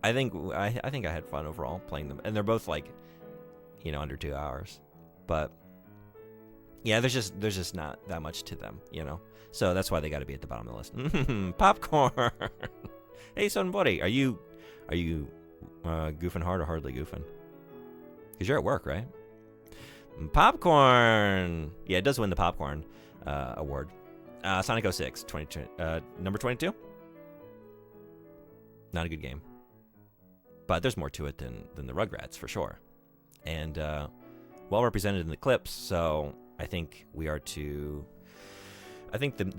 I think I had fun overall playing them, and they're both like, under 2 hours. But yeah, there's just not that much to them, So that's why they got to be at the bottom of the list. Popcorn. Hey, son, buddy, are you goofing hard or hardly goofing? Because you're at work, right? Popcorn. Yeah, it does win the popcorn award. Sonic 06, number 22. Not a good game, but there's more to it than the Rugrats for sure, and well represented in the clips. So I think the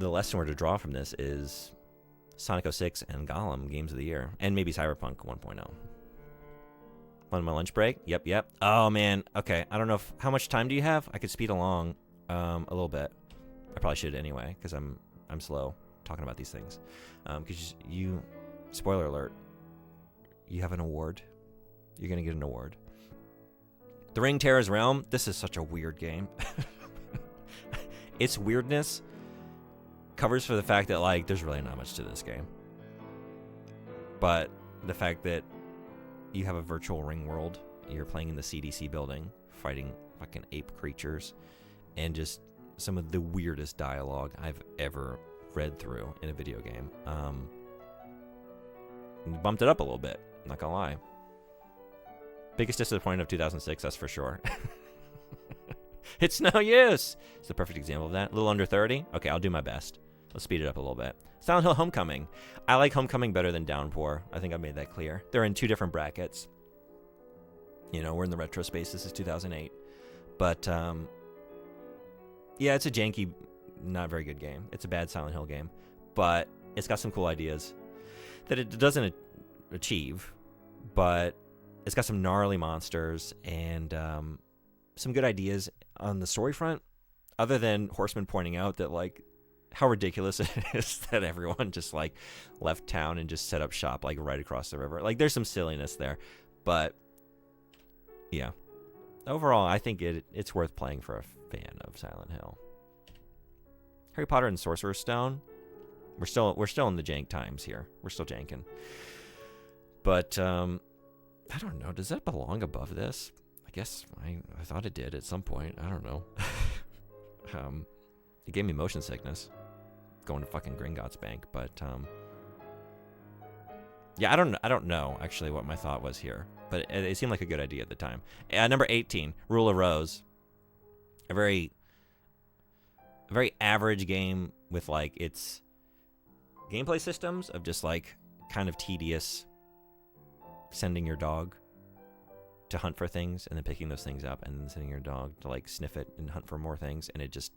lesson we're to draw from this is Sonic 06 and Gollum games of the year, and maybe Cyberpunk 1.0. On my lunch break. Yep. Oh man. Okay. I don't know how much time do you have? I could speed along a little bit. I probably should anyway, because I'm slow talking about these things. Because you, spoiler alert, you have an award. You're gonna get an award. The Ring Terror's Realm. This is such a weird game. Its weirdness covers for the fact that there's really not much to this game. But the fact that you have a virtual ring world, you're playing in the CDC building, fighting fucking ape creatures, and just some of the weirdest dialogue I've ever read through in a video game. Bumped it up a little bit, not gonna lie. Biggest disappointment of 2006, that's for sure. It's no use. It's the perfect example of that. A little under 30. Okay, I'll do my best. Let's speed it up a little bit. Silent Hill Homecoming. I like Homecoming better than Downpour. I think I made that clear. They're in two different brackets. We're in the retro space. This is 2008. But, yeah, it's a janky, not very good game. It's a bad Silent Hill game. But it's got some cool ideas that it doesn't achieve. But it's got some gnarly monsters and some good ideas on the story front. Other than Horseman pointing out that, how ridiculous it is that everyone just left town and just set up shop right across the river. There's some silliness there, but yeah, overall I think it's worth playing for a fan of Silent Hill. Harry Potter and Sorcerer's Stone. We're still in the jank times here. We're still janking, but I don't know. Does that belong above this? I guess I thought it did at some point. I don't know. It gave me motion sickness going to fucking Gringotts Bank, but yeah, I don't know actually what my thought was here, but it seemed like a good idea at the time. Number 18, Rule of Rose, a very average game with its gameplay systems of just kind of tedious sending your dog to hunt for things and then picking those things up and then sending your dog to sniff it and hunt for more things, and it's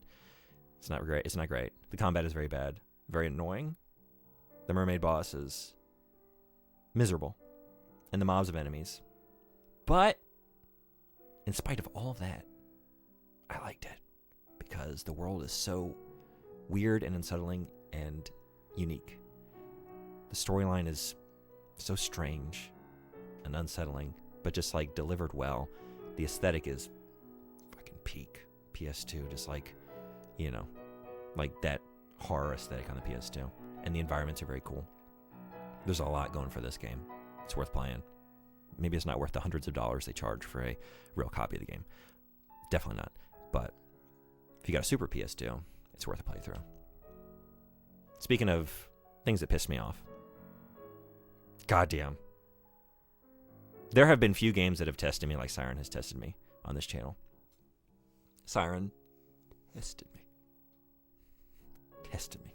not great. It's not great. The combat is very bad, very annoying. The mermaid boss is miserable, and the mobs of enemies. But in spite of all of that, I liked it because the world is so weird and unsettling and unique. The storyline is so strange and unsettling, but just delivered well. The aesthetic is fucking peak PS2, just that horror aesthetic on the PS2, and the environments are very cool. There's a lot going for this game. It's worth playing. Maybe it's not worth the hundreds of dollars they charge for a real copy of the game. Definitely not. But if you got a Super PS2, it's worth a playthrough. Speaking of things that pissed me off, goddamn, There have been few games that have tested me like Siren has tested me on this channel. Siren tested me. Tested me.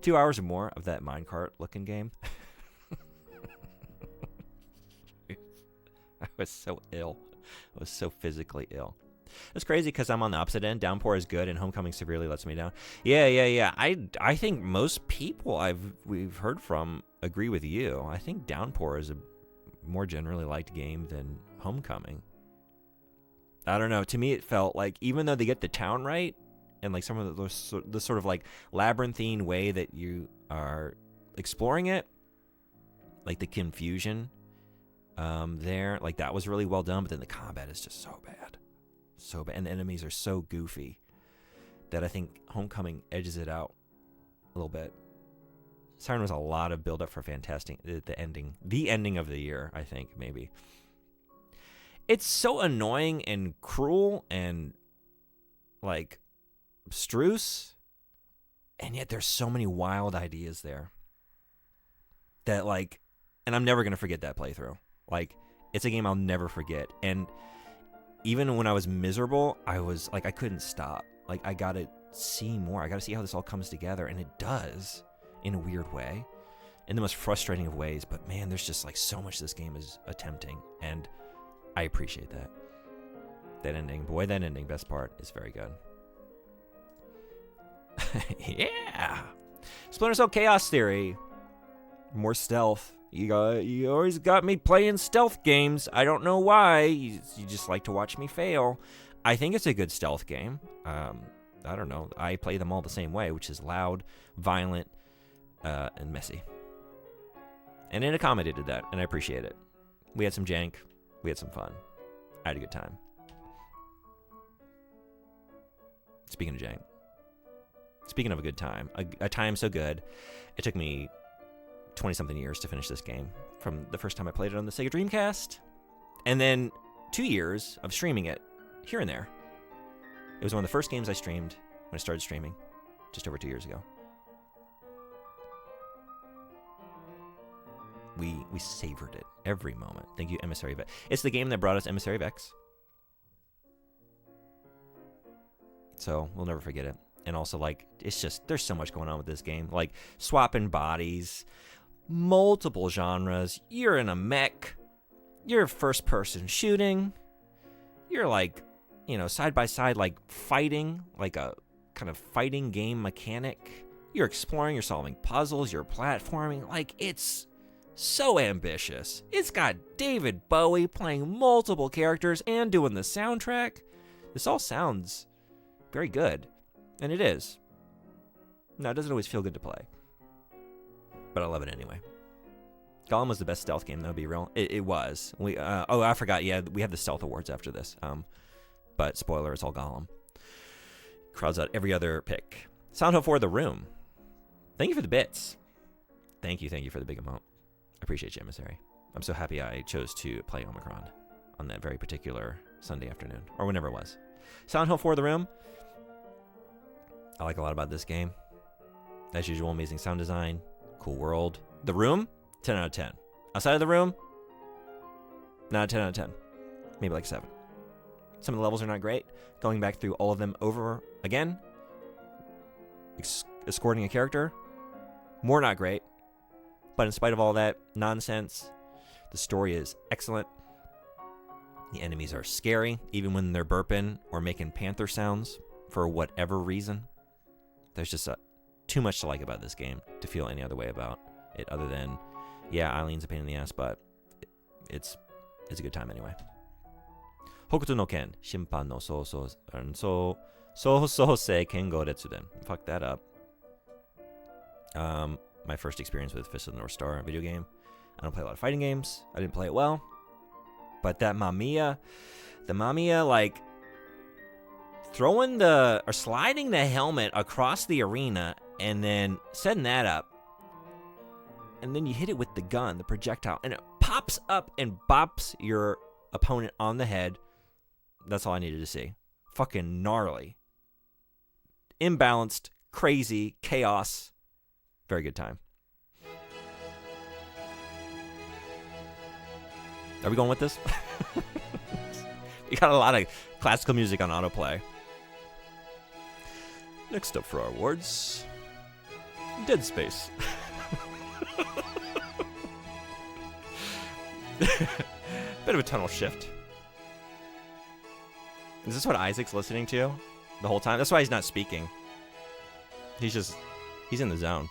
2 hours or more of that minecart looking game. I was so ill. I was so physically ill. It's crazy because I'm on the opposite end. Downpour is good, and Homecoming severely lets me down. Yeah. I think most people we've heard from agree with you. I think Downpour is a more generally liked game than Homecoming. I don't know. To me, it felt like even though they get the town right, and like some of the sort of like labyrinthine way that you are exploring it, like the confusion there, like that was really well done. But then the combat is just so bad. So bad, and the enemies are so goofy that I think Homecoming edges it out a little bit. Siren was a lot of build up for fantastic the ending of the year, I think, maybe. It's so annoying and cruel and like abstruse, and yet there's so many wild ideas there that like, and I'm never gonna forget that playthrough. Like, it's a game I'll never forget. And even when I was miserable, I was like, I couldn't stop. Like, I gotta see more. I gotta see how this all comes together, and it does in a weird way, in the most frustrating of ways. But man, there's just like so much this game is attempting, and I appreciate that. That ending, boy, that ending, best part, is very good. Yeah, Splinter Cell Chaos Theory, more stealth. You always got me playing stealth games. I don't know why. You just like to watch me fail. I think it's a good stealth game. I don't know. I play them all the same way, which is loud, violent, and messy. And it accommodated that, and I appreciate it. We had some jank. We had some fun. I had a good time. Speaking of jank. Speaking of a good time. A time so good, it took me 20-something years to finish this game from the first time I played it on the Sega Dreamcast, and then 2 years of streaming it here and there. It was one of the first games I streamed when I started streaming just over 2 years ago. We savored it every moment. Thank you, Emissary of X. It's the game that brought us Emissary of X, so we'll never forget it. And also, like, it's just, there's so much going on with this game. Like, swapping bodies, multiple genres. You're in a mech. You're first-person shooting. You're, like, you know, side-by-side, like, fighting. Like a kind of fighting game mechanic. You're exploring. You're solving puzzles. You're platforming. Like, it's so ambitious. It's got David Bowie playing multiple characters and doing the soundtrack. This all sounds very good. And it is. Now, it doesn't always feel good to play, but I love it anyway. Gollum was the best stealth game, though, be real. It was. I forgot. Yeah, we have the stealth awards after this. But spoiler, it's all Gollum. Crowds out every other pick. Silent Hill 4: The Room. Thank you for the bits. Thank you for the big amount. I appreciate you, Emissary. I'm so happy I chose to play Omicron on that very particular Sunday afternoon, or whenever it was. Silent Hill 4: The Room. I like a lot about this game. As usual, amazing sound design, cool world. The Room, 10 out of 10. Outside of The Room, not a 10 out of 10. Maybe like 7. Some of the levels are not great. Going back through all of them over again, escorting a character, more not great. But in spite of all that nonsense, the story is excellent. The enemies are scary, even when they're burping or making panther sounds for whatever reason. There's just too much to like about this game to feel any other way about it other than, yeah, Eileen's a pain in the ass, but it's a good time anyway. Hokuto no Ken, Shimpan no Sousou se Kengo Retsuden. Fuck that up. My first experience with Fist of the North Star video game. I don't play a lot of fighting games. I didn't play it well. But that Mamiya, like, sliding the helmet across the arena and then setting that up, and then you hit it with the gun, the projectile, and it pops up and bops your opponent on the head. That's all I needed to see. Fucking gnarly. Imbalanced, crazy, chaos. Very good time. Are we going with this? You got a lot of classical music on autoplay. Next up for our awards, Dead Space. Bit of a tonal shift. Is this what Isaac's listening to the whole time? That's why he's not speaking. He's in the zone.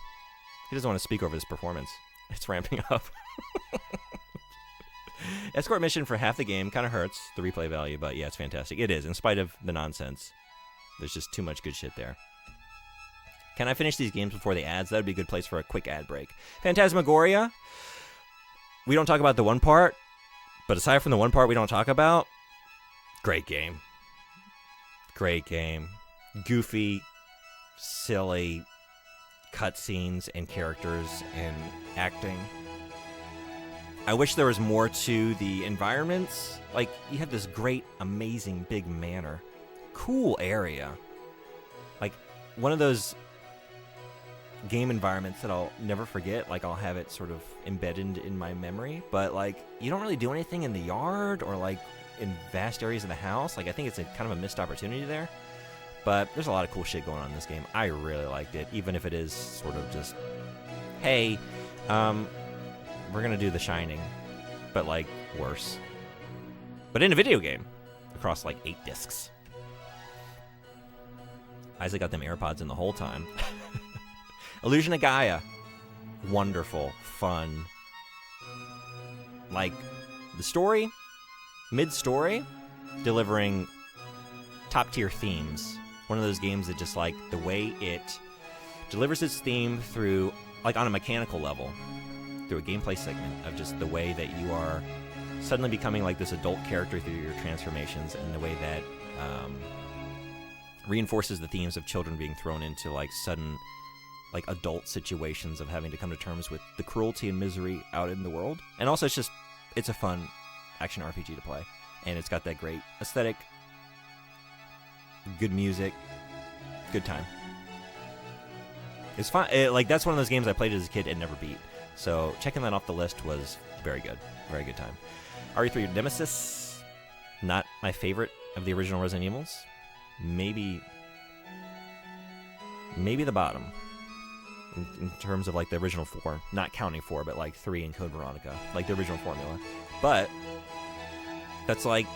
He doesn't want to speak over this performance. It's ramping up. Escort mission for half the game kind of hurts the replay value, but yeah, it's fantastic. It is, in spite of the nonsense. There's just too much good shit there. Can I finish these games before the ads? That would be a good place for a quick ad break. Phantasmagoria. We don't talk about the one part, but aside from the one part we don't talk about, great game. Great game. Goofy, silly cutscenes and characters and acting. I wish there was more to the environments. Like, you have this great, amazing big manor. Cool area. Like, one of those game environments that I'll never forget. Like, I'll have it sort of embedded in my memory. But, like, you don't really do anything in the yard or, like, in vast areas of the house. Like, I think it's a kind of a missed opportunity there. But there's a lot of cool shit going on in this game. I really liked it, even if it is sort of just, hey, we're going to do The Shining, but, like, worse. But in a video game, across, like, 8 discs. Isaac got them AirPods in the whole time. Illusion of Gaia. Wonderful. Fun. Like, the story, mid-story, delivering top-tier themes. One of those games that just, like, the way it delivers its theme through, like, on a mechanical level, through a gameplay segment of just the way that you are suddenly becoming, like, this adult character through your transformations, and the way that reinforces the themes of children being thrown into, like, sudden, like, adult situations of having to come to terms with the cruelty and misery out in the world. And also, it's a fun action RPG to play. And it's got that great aesthetic, good music, good time. It's fun. Like, that's one of those games I played as a kid and never beat. So checking that off the list was very good. Very good time. RE3 Nemesis, not my favorite of the original Resident Evils. Maybe the bottom in terms of, like, the original 4, not counting 4, but, like, 3 and Code Veronica, like the original formula. But that's, like,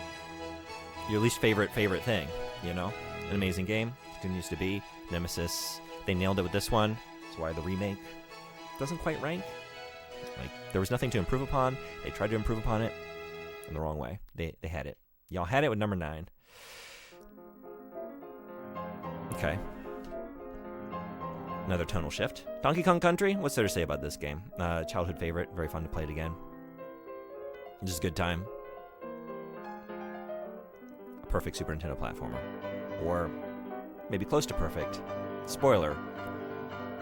your least favorite thing, you know? An amazing game, continues to be. Nemesis, they nailed it with this one. That's why the remake doesn't quite rank. Like, there was nothing to improve upon. They tried to improve upon it in the wrong way. They had it. Y'all had it with number 9. Okay. Another tonal shift. Donkey Kong Country, what's there to say about this game? Childhood favorite, very fun to play it again. Just a good time. A perfect Super Nintendo platformer. Or maybe close to perfect. Spoiler,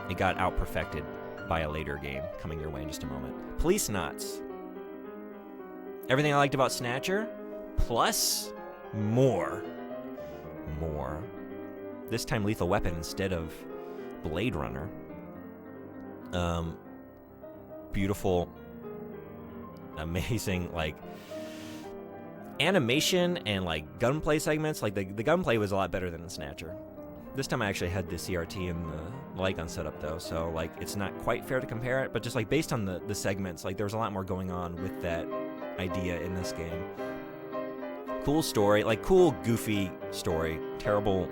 it got out-perfected by a later game coming your way in just a moment. Police Knots. Everything I liked about Snatcher, plus more. This time Lethal Weapon instead of Blade Runner. Beautiful, amazing, like, animation and, like, gunplay segments. Like, the gunplay was a lot better than in Snatcher. This time I actually had the CRT and the light gun set up, though, so, like, it's not quite fair to compare it, but just, like, based on the segments, like, there was a lot more going on with that idea in this game. Cool story, like, cool, goofy story. Terrible,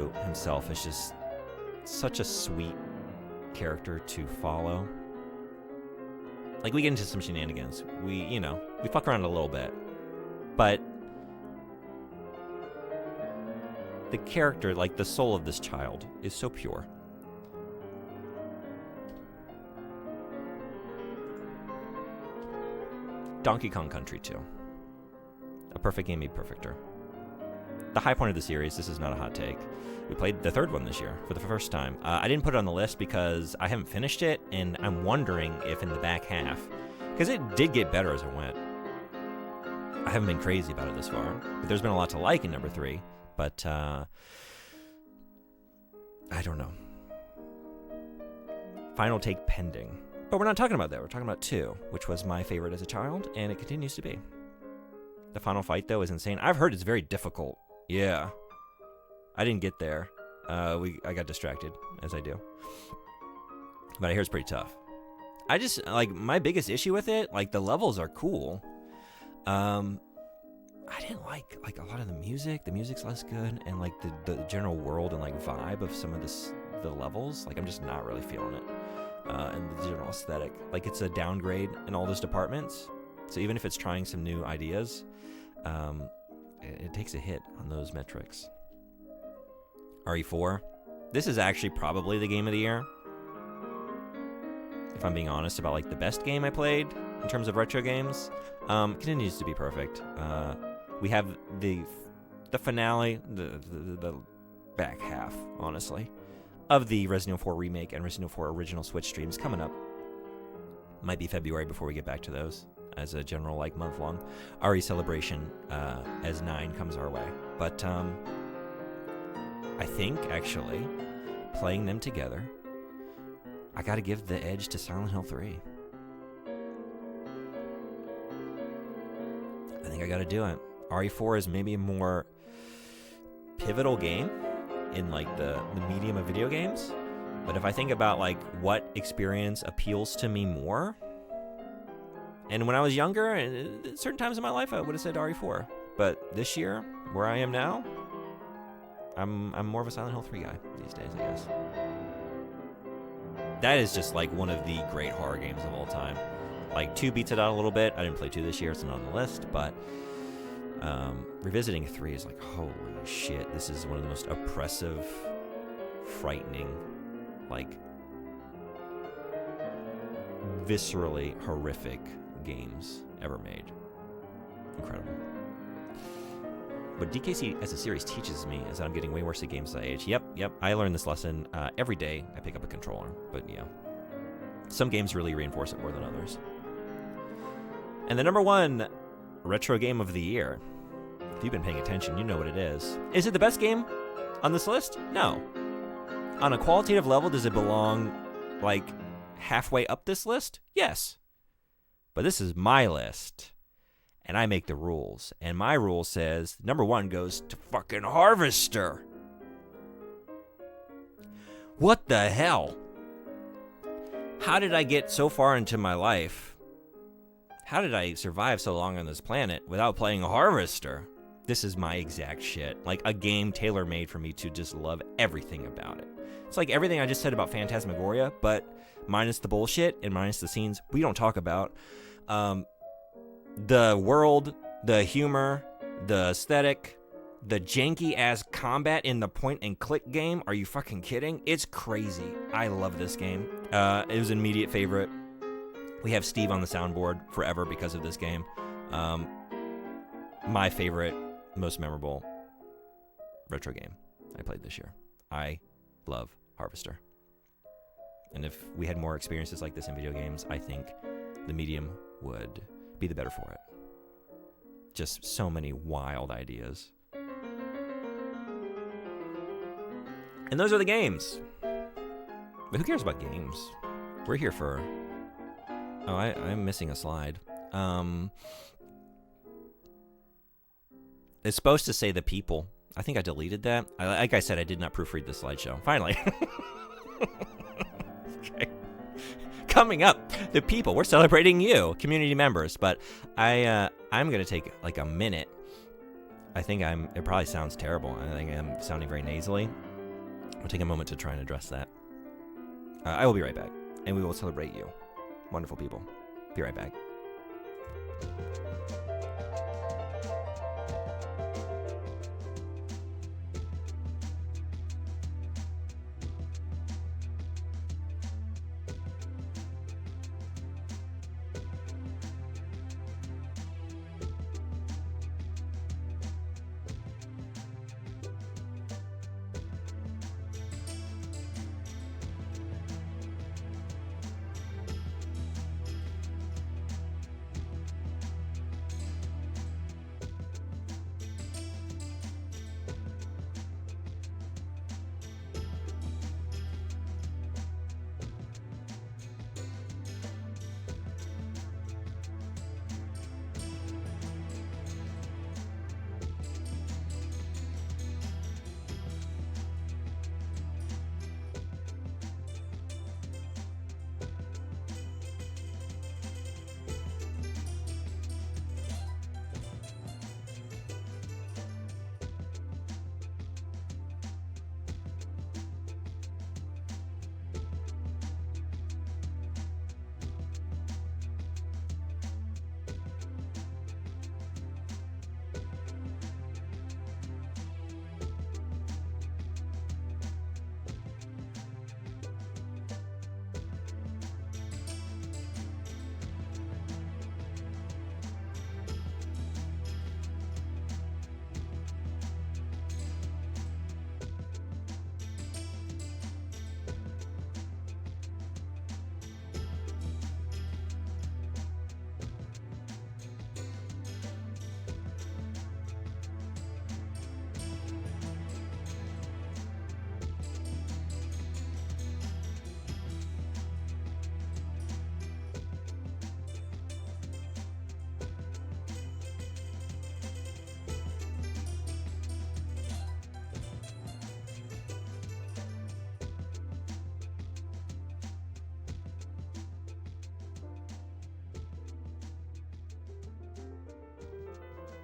Rengoku himself is just such a sweet character to follow. Like, we get into some shenanigans. We fuck around a little bit. But the character, like the soul of this child, is so pure. Donkey Kong Country 2. A perfect game made perfecter. The high point of the series, this is not a hot take. We played the third one this year for the first time. I didn't put it on the list because I haven't finished it, and I'm wondering if in the back half, because it did get better as it went. I haven't been crazy about it this far, but there's been a lot to like in number 3, but I don't know. Final take pending. But we're not talking about that. We're talking about 2, which was my favorite as a child, and it continues to be. The final fight, though, is insane. I've heard it's very difficult. Yeah. I didn't get there. I got distracted, as I do. But I hear it's pretty tough. I just, like, my biggest issue with it, like, the levels are cool. I didn't like a lot of the music. The music's less good, and, like, the general world and, like, vibe of some of the levels. Like, I'm just not really feeling it. And the general aesthetic. Like, it's a downgrade in all those departments. So even if it's trying some new ideas, it takes a hit on those metrics. RE4. This is actually probably the game of the year. If I'm being honest about, like, the best game I played in terms of retro games. Continues to be perfect. We have the finale, the back half, honestly, of the Resident Evil 4 remake and Resident Evil 4 original Switch streams coming up. Might be February before we get back to those as a general, like, month-long RE celebration as 9 comes our way. But I think, actually, playing them together, I gotta give the edge to Silent Hill 3. I think I gotta do it. RE4 is maybe a more pivotal game in, like, the medium of video games. But if I think about, like, what experience appeals to me more, and when I was younger, at certain times in my life, I would have said RE4. But this year, where I am now, I'm more of a Silent Hill 3 guy these days, I guess. That is just, like, one of the great horror games of all time. Like, 2 beats it out a little bit. I didn't play 2 this year. It's not on the list. But revisiting 3 is like, holy shit. This is one of the most oppressive, frightening, like, viscerally horrific games ever made. Incredible. What DKC as a series teaches me is that I'm getting way worse at games as I age. Yep. I learn this lesson every day I pick up a controller. But yeah, some games really reinforce it more than others. And the number 1 retro game of the year, if you've been paying attention, you know what it is. Is it the best game on this list? No. On a qualitative level, does it belong, like, halfway up this list? Yes. But this is my list, and I make the rules. And my rule says number 1 goes to fucking Harvester. What the hell? How did I get so far into my life? How did I survive so long on this planet without playing Harvester? This is my exact shit. Like, a game tailor-made for me to just love everything about it. It's like everything I just said about Phantasmagoria, but minus the bullshit and minus the scenes we don't talk about. The world, the humor, the aesthetic, the janky-ass combat in the point-and-click game. Are you fucking kidding? It's crazy. I love this game. It was an immediate favorite. We have Steve on the soundboard forever because of this game. My favorite, most memorable retro game I played this year. I love Harvester. And if we had more experiences like this in video games, I think the medium would be the better for it. Just so many wild ideas. And those are the games. But who cares about games? We're here for... Oh, I'm missing a slide. It's supposed to say the people. I think I deleted that. Like I said, I did not proofread the slideshow. Finally. Okay. Coming up, the people. We're celebrating you, community members. But I'm going to take like a minute. I think it probably sounds terrible. I think I'm sounding very nasally. I'll take a moment to try and address that. I will be right back, and we will celebrate you. Wonderful people. Be right back.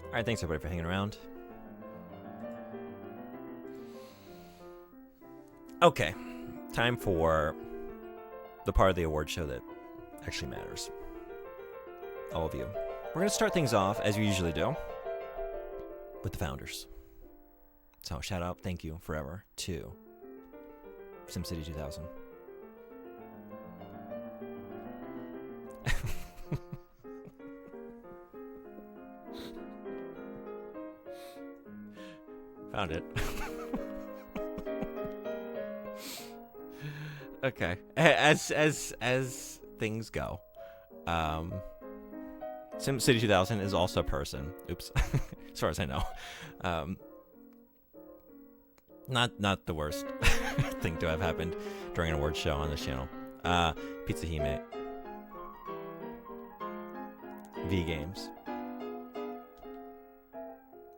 All right, thanks everybody for hanging around. Okay, time for the part of the award show that actually matters. All of you. We're going to start things off, as we usually do, with the founders. So, shout out, thank you forever to SimCity 2000. Found it. Okay. As things go, SimCity 2000 is also a person. Oops. As far as I know, not the worst thing to have happened during an award show on this channel. Pizza Hime, V Games,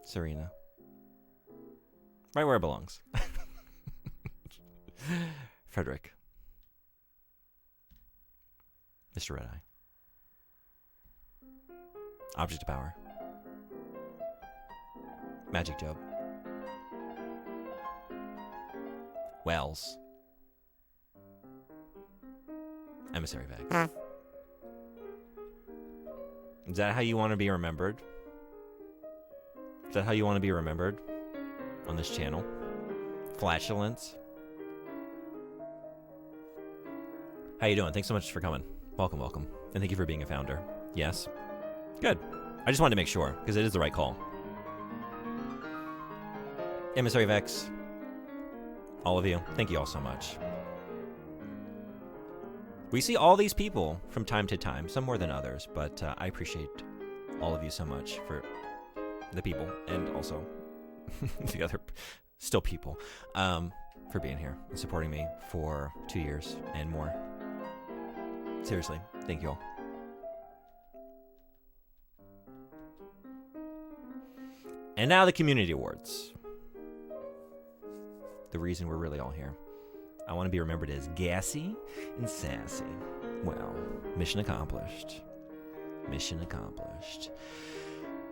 Serena. Right where it belongs. Frederick. Mr. Red Eye. Object of Power. Magic Job. Wells. Emissary Vex. Is that how you want to be remembered? Is that how you want to be remembered on this channel? Flatulence. How you doing? Thanks so much for coming. Welcome, welcome. And thank you for being a founder. Yes? Good. I just wanted to make sure, because it is the right call. Emissary Vex. All of you. Thank you all so much. We see all these people from time to time, some more than others, but I appreciate all of you so much for the people, and also the other still people, for being here and supporting me for 2 years and more. Seriously, thank you all. And now the community awards. The reason we're really all here. I want to be remembered as gassy and sassy. Well, mission accomplished. Mission accomplished.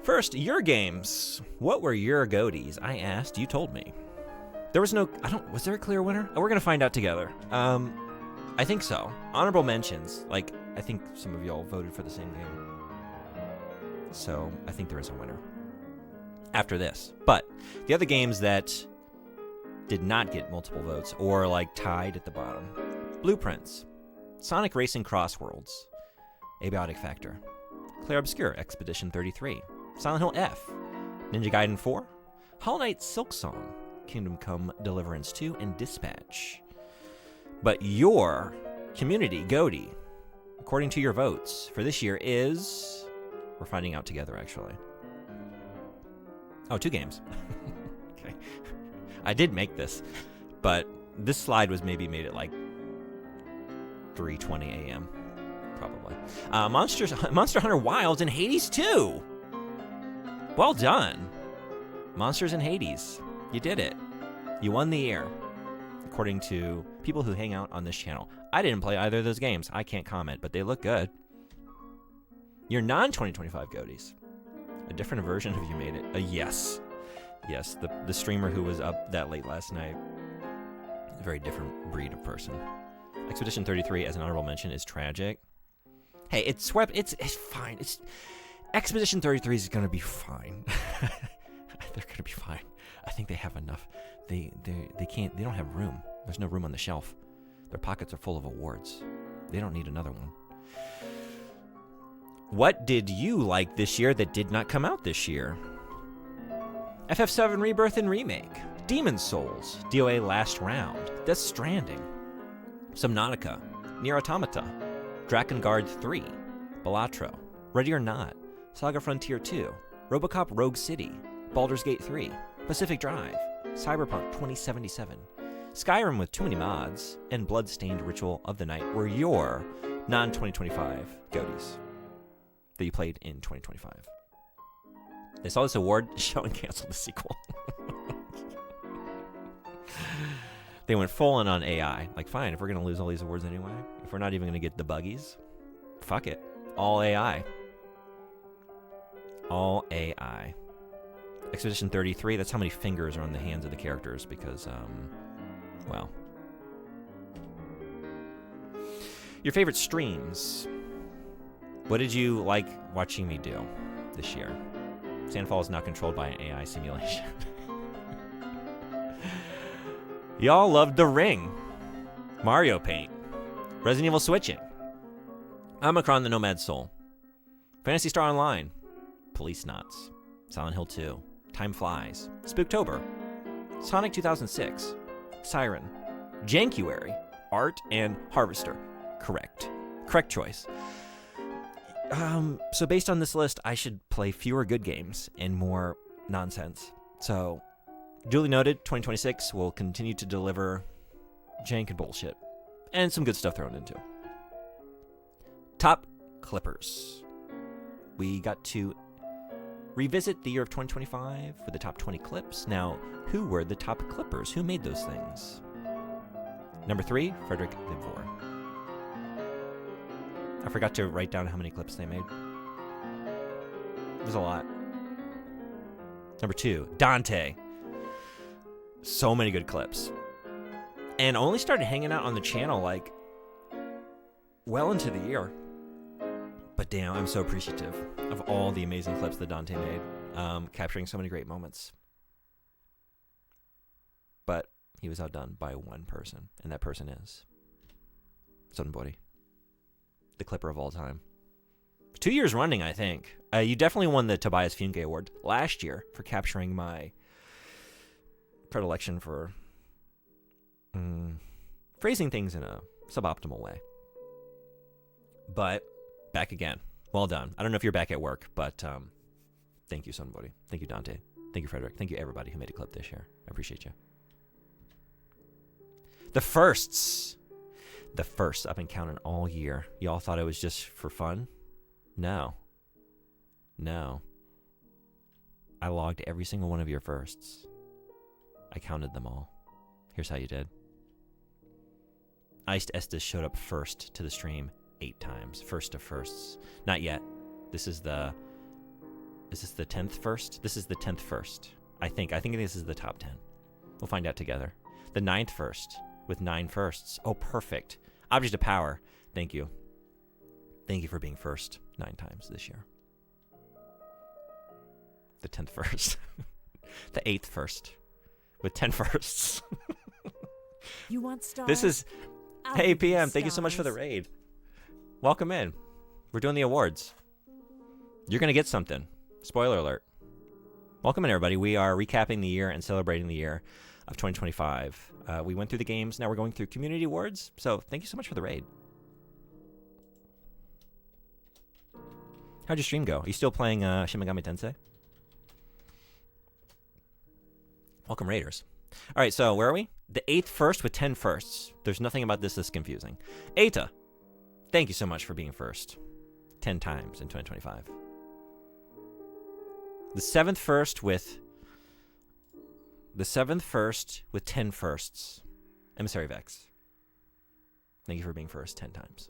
First, your games. What were your goatees? I asked, you told me. There was no... Was there a clear winner? Oh, we're going to find out together. I think so. Honorable mentions. Like, I think some of y'all voted for the same game. So, I think there is a winner after this. But the other games that did not get multiple votes or, like, tied at the bottom. Blueprints. Sonic Racing Crossworlds. Abiotic Factor. Claire Obscure Expedition 33. Silent Hill F. Ninja Gaiden 4. Hollow Knight Silksong. Kingdom Come Deliverance 2, and Dispatch. But your community GOTY, according to your votes, for this year is... We're finding out together, actually. Oh, 2 games. Okay. I did make this, but this slide was maybe made at like 3:20 a.m. Probably. Monster Hunter Wilds and Hades 2. Well done. Monsters and Hades. You did it. You won the year, according to people who hang out on this channel. I didn't play either of those games. I can't comment, but they look good. Your non-2025 GOTYs. A different version of You Made It. Yes. Yes, the streamer who was up that late last night. A very different breed of person. Expedition 33, as an honorable mention, is tragic. Hey, it's swept. It's fine. Expedition 33 is going to be fine. They're going to be fine. I think they have enough. They don't have room. There's no room on the shelf. Their pockets are full of awards. They don't need another one. What did you like this year that did not come out this year? FF7 Rebirth and Remake, Demon's Souls, DOA Last Round, Death Stranding, Subnautica, Nier Automata, Drakengard 3, Balatro, Ready or Not, Saga Frontier 2, RoboCop Rogue City, Baldur's Gate 3, Pacific Drive, Cyberpunk 2077, Skyrim with too many mods, and Bloodstained Ritual of the Night were your non-2025 GOTYs that you played in 2025. They saw this award show and canceled the sequel. They went full on AI. Like, fine, if we're going to lose all these awards anyway, if we're not even going to get the buggies, fuck it. All AI. All AI. Expedition 33, that's how many fingers are on the hands of the characters because, well. Your favorite streams. What did you like watching me do this year? Sandfall is not controlled by an AI simulation. Y'all loved The Ring, Mario Paint, Resident Evil Switching, Omicron the Nomad Soul, Phantasy Star Online, Police Knots, Silent Hill 2, Time Flies, Spooktober, Sonic 2006, Siren, Jankuary, Art, and Harvester. Correct choice. So based on this list, I should play fewer good games and more nonsense. So, duly noted, 2026 will continue to deliver jank and bullshit. And some good stuff thrown into. Top Clippers. We got to revisit the year of 2025 with the top 20 clips. Now, who were the top Clippers? Who made those things? Number 3, Frederick Vivor. I forgot to write down how many clips they made. It was a lot. Number 2, Dante. So many good clips. And only started hanging out on the channel like well into the year. But damn, I'm so appreciative of all the amazing clips that Dante made, capturing so many great moments. But he was outdone by one person, and that person is Sunbody, the Clipper of all time. 2 years running, I think. You definitely won the Tobias Funke Award last year for capturing my predilection for phrasing things in a suboptimal way. But back again. Well done. I don't know if you're back at work, but thank you, Sunbody. Thank you, Dante. Thank you, Frederick. Thank you, everybody who made a clip this year. I appreciate you. The firsts. The first I've been counting all year. Y'all thought it was just for fun? No. I logged every single one of your firsts. I counted them all. Here's how you did. Iced Estes showed up first to the stream 8 times. First of firsts. Not yet. Is this the 10th first? This is the 10th first. I think this is the top 10. We'll find out together. The 9th first with 9 firsts. Oh, perfect. Object of power. Thank you. Thank you for being first 9 times this year. The 10th first. The 8th first with 10 firsts. You want stars? This is... I'll Hey, give you PM, thank you so much for the stars. raid. Welcome in. We're doing the awards. You're going to get something. Spoiler alert. Welcome in, everybody. We are recapping the year and celebrating the year of 2025. We went through the games. Now we're going through community awards. So thank you so much for the raid. How'd your stream go? Are you still playing Shin Megami Tensei? Welcome, Raiders. All right, so where are we? The 8th first with 10 firsts. There's nothing about this that's confusing. Eta, thank you so much for being first 10 times in 2025. The 7th first with 10 firsts. Emissary Vex. Thank you for being first 10 times.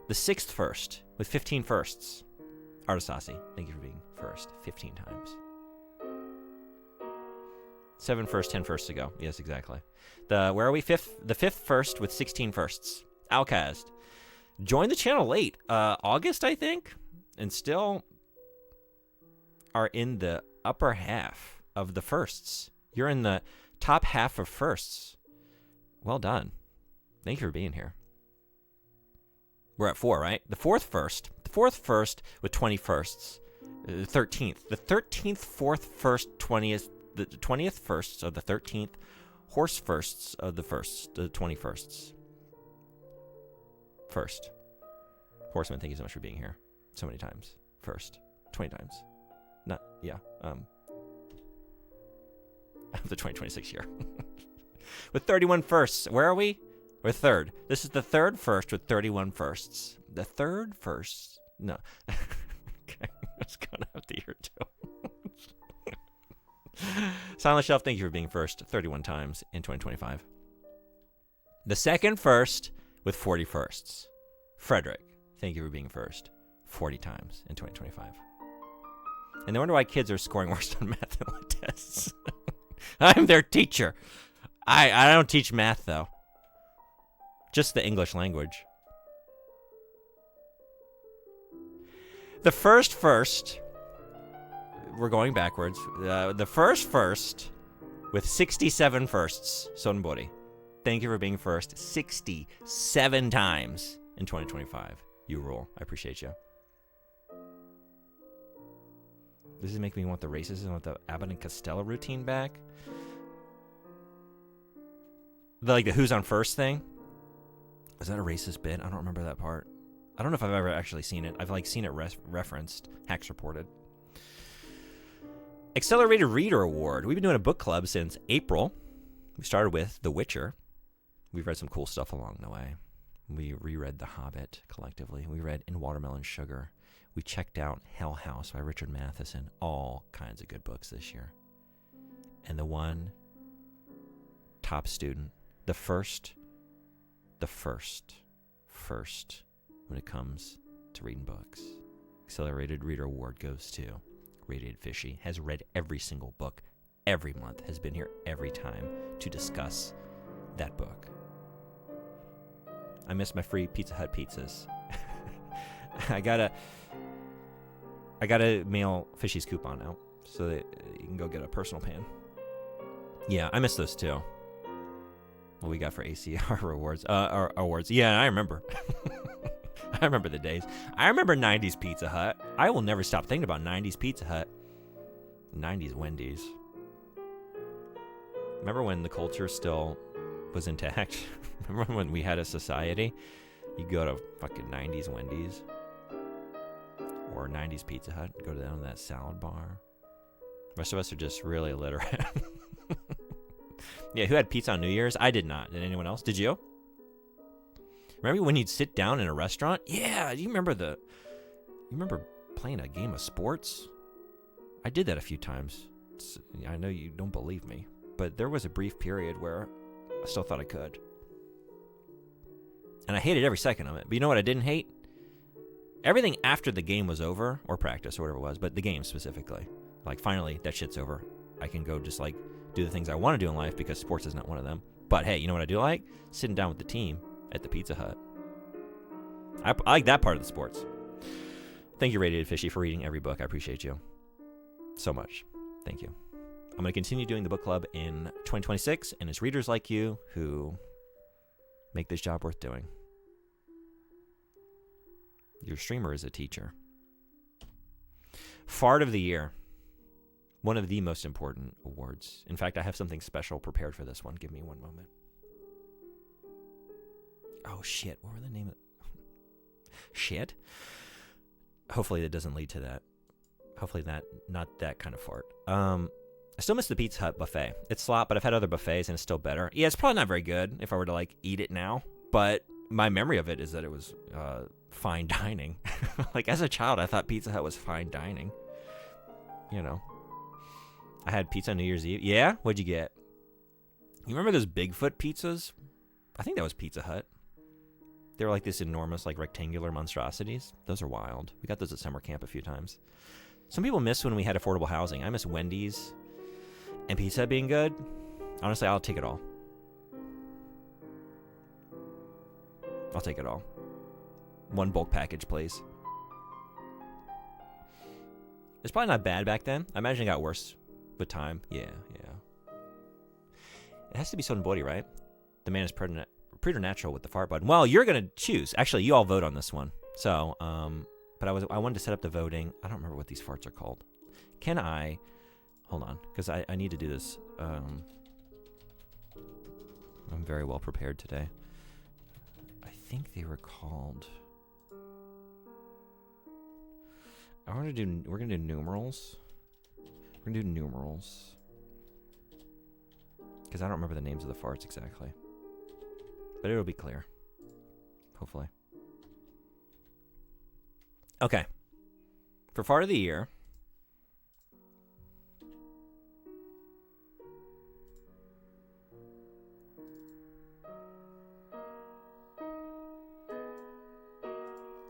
The 6th first with 15 firsts. Artisasi, thank you for being first 15 times. 7 first, 10 firsts ago. Yes, exactly. Where are we? The 5th first with 16 firsts. Outcast. Joined the channel late. August, I think. And still are in the upper half of the firsts. You're in the top half of firsts. Well done. Thank you for being here. We're at 4, right? The 4th first. The 4th first with 20 firsts. The 13th. The 13th, 4th first, 20th. The 20th firsts of the 13th. Horse firsts of the 21sts. First. Horseman, thank you so much for being here. So many times. First. 20 times. Not, yeah. The 2026 year. With 31 firsts. Where are we? We're 3rd. This is the 3rd first with 31 firsts. The 3rd first. No. Okay. It's gonna have the year too. Silent Shelf, thank you for being first 31 times in 2025. The 2nd first with 40 firsts. Frederick, thank you for being first 40 times in 2025. And I wonder why kids are scoring worse on math than lit tests. I'm their teacher. I don't teach math, though. Just the English language. The first... We're going backwards. The first with 67 firsts. Sonbori. Thank you for being first 67 times in 2025. You rule. I appreciate you. This is making me want the racism with the Abbott and Costello routine back. The who's on first thing. Is that a racist bit? I don't remember that part. I don't know if I've ever actually seen it. I've seen it referenced. Hacks reported. Accelerated Reader Award. We've been doing a book club since April. We started with The Witcher. We've read some cool stuff along the way. We reread The Hobbit collectively. We read In Watermelon Sugar. We checked out Hell House by Richard Matheson. All kinds of good books this year. And the one top student, the first when it comes to reading books. Accelerated Reader Award goes to Radiated Fishy. Has read every single book every month. Has been here every time to discuss that book. I miss my free Pizza Hut pizzas. I gotta mail Fishy's coupon out so that you can go get a personal pan. Yeah, I miss those too. What we got for ACR rewards? Awards. Yeah, I remember. I remember the days. I remember 90s Pizza Hut. I will never stop thinking about 90s Pizza Hut. 90s Wendy's. Remember when the culture still was intact? Remember when we had a society? You go to fucking 90s Wendy's. Or 90s Pizza Hut. Go down to that salad bar. The rest of us are just really illiterate. Yeah, who had pizza on New Year's? I did not. Did anyone else? Did you? Remember when you'd sit down in a restaurant? Yeah, you remember playing a game of sports? I did that a few times. I know you don't believe me, but there was a brief period where I still thought I could. And I hated every second of it. But you know what I didn't hate? Everything after the game was over, or practice, or whatever it was, but the game specifically. Finally, that shit's over. I can go just, do the things I want to do in life because sports is not one of them. But hey, you know what I do like? Sitting down with the team at the Pizza Hut. I like that part of the sports. Thank you, Radiated Fishy, for reading every book. I appreciate you so much. Thank you. I'm going to continue doing the book club in 2026, and it's readers like you who make this job worth doing. Your streamer is a teacher. Fart of the Year. One of the most important awards. In fact, I have something special prepared for this one. Give me one moment. Oh, shit. What were the name of... Shit? Hopefully that doesn't lead to that. Hopefully not that kind of fart. I still miss the Pizza Hut buffet. It's slop, but I've had other buffets and it's still better. Yeah, it's probably not very good if I were to like eat it now, but my memory of it is that it was fine dining. Like as a child, I thought Pizza Hut was fine dining. You know, I had pizza on New Year's Eve. Yeah, what'd you get? You remember those Bigfoot pizzas? I think that was Pizza Hut. They were like this enormous, like rectangular monstrosities. Those are wild. We got those at summer camp a few times. Some people miss when we had affordable housing. I miss Wendy's and Pizza Hut being good. Honestly, I'll take it all. I'll take it all. One bulk package, please. It's probably not bad back then. I imagine it got worse with time. Yeah. It has to be Son Body, right? The man is preternatural with the fart button. Well, you're going to choose. Actually, you all vote on this one. So, but I wanted to set up the voting. I don't remember what these farts are called. Can I... Hold on, because I need to do this. I'm very well prepared today. I think they were called... we're gonna do numerals. We're gonna do numerals. Because I don't remember the names of the farts exactly. But it'll be clear. Hopefully. Okay. For Fart of the Year.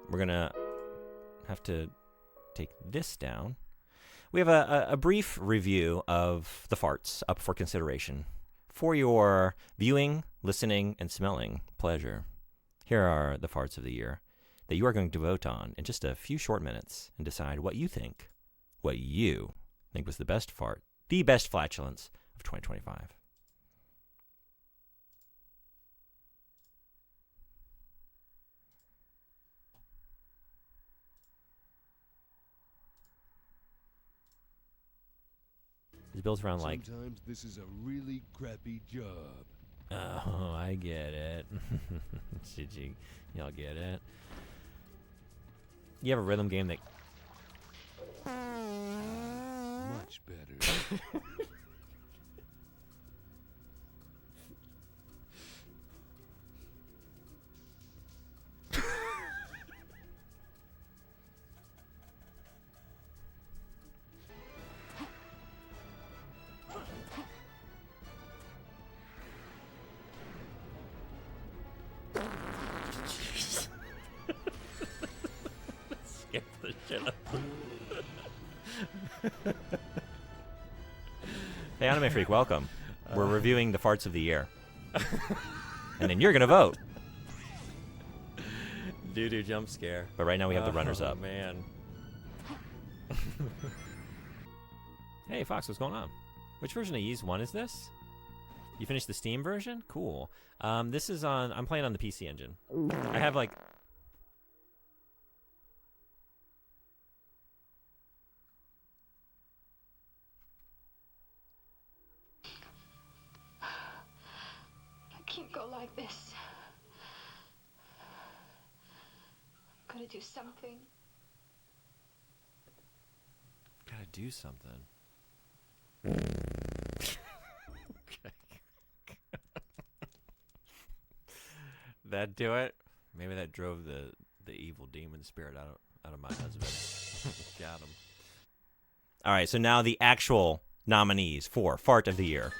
We're going to have to take this down. We have a brief review of the farts up for consideration for your viewing, listening, and smelling pleasure. Here are the farts of the year that you are going to vote on in just a few short minutes and decide what you think was the best fart, the best flatulence of 2025. It's built around like... Sometimes this is a really crappy job. Oh, I get it. Y'all get it. You have a rhythm game that... Much better. Scared the shit out of me. Hey, Anime Freak, welcome. We're reviewing the farts of the year. And then you're going to vote. Doo-doo jump scare. But right now we have the runners-up. Man. Hey, Fox, what's going on? Which version of Ys 1 is this? You finished the Steam version? Cool. This is on... I'm playing on the PC Engine. I have, like... I can't go like this. I'm gonna do something. Gotta do something. Okay. That do it? Maybe that drove the evil demon spirit out of my husband. Got him. All right, so now the actual nominees for Fart of the Year.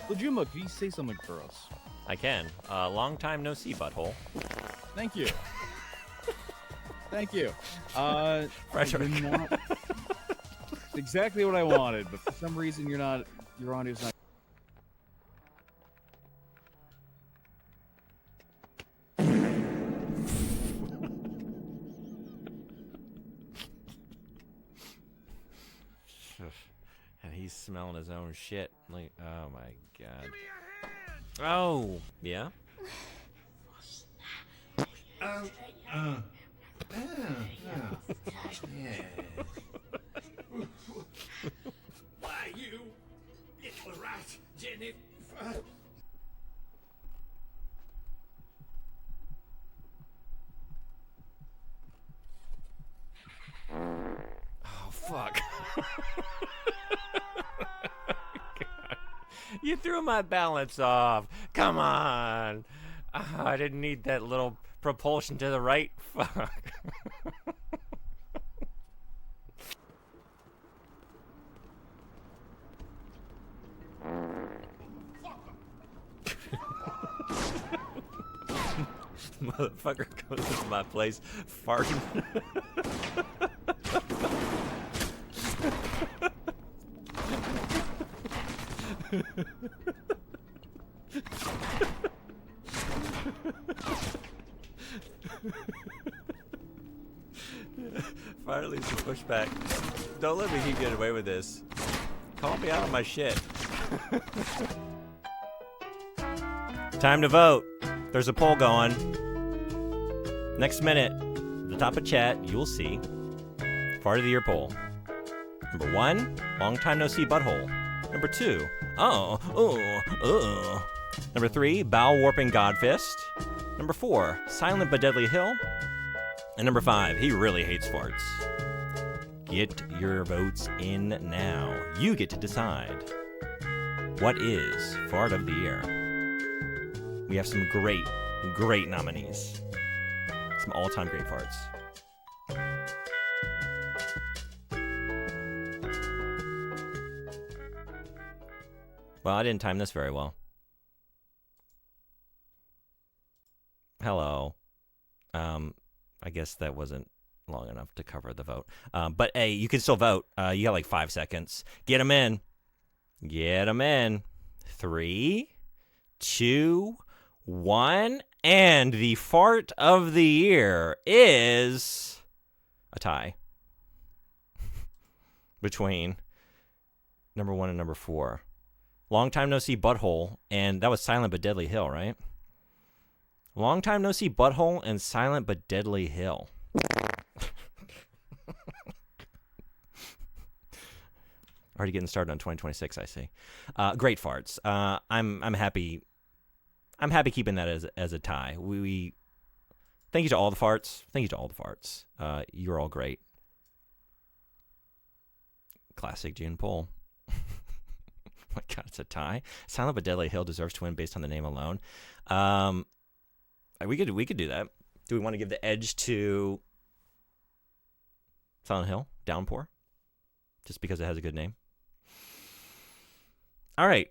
LeJeunebug, can you say something for us? I can. Long time no see, butthole. Thank you. Thank you. Pressure. exactly what I wanted, but for some reason your audio's not. And he's smelling his own shit. Like, oh my god. Oh, yeah? Why, you little rat, Jennifer. Oh, fuck. God. You threw my balance off. Come on. I didn't need that little propulsion to the right. Fuck. Motherfucker goes to my place farting. Finally, some pushback. Don't let me keep getting away with this. Call me out on my shit. Time to vote. There's a poll going. Next minute, at the top of chat, you'll see Fart of the Year poll. Number 1, long time no see butthole. Number 2, Number 3, bowel warping godfist. Number 4, silent but deadly hill. And number 5, he really hates farts. Get your votes in now. You get to decide. What is Fart of the Year? We have some great nominees. Some all-time great farts. Well, I didn't time this very well. Hello. I guess that wasn't long enough to cover the vote. But hey, you can still vote. You got like 5 seconds. Get them in. Get them in. 3, 2, 1. And the fart of the year is a tie between number 1 and number 4. Long time no see butthole, and that was Silent but Deadly Hill, right? Long time no see butthole and Silent but Deadly Hill. Already getting started on 2026, I see. Great farts. I'm happy. I'm happy keeping that as a tie. We thank you to all the farts. Thank you to all the farts. You're all great. Classic June poll. Oh my God, it's a tie. Silent but Deadly Hill deserves to win based on the name alone. We could do that. Do we want to give the edge to Silent Hill Downpour, just because it has a good name? All right.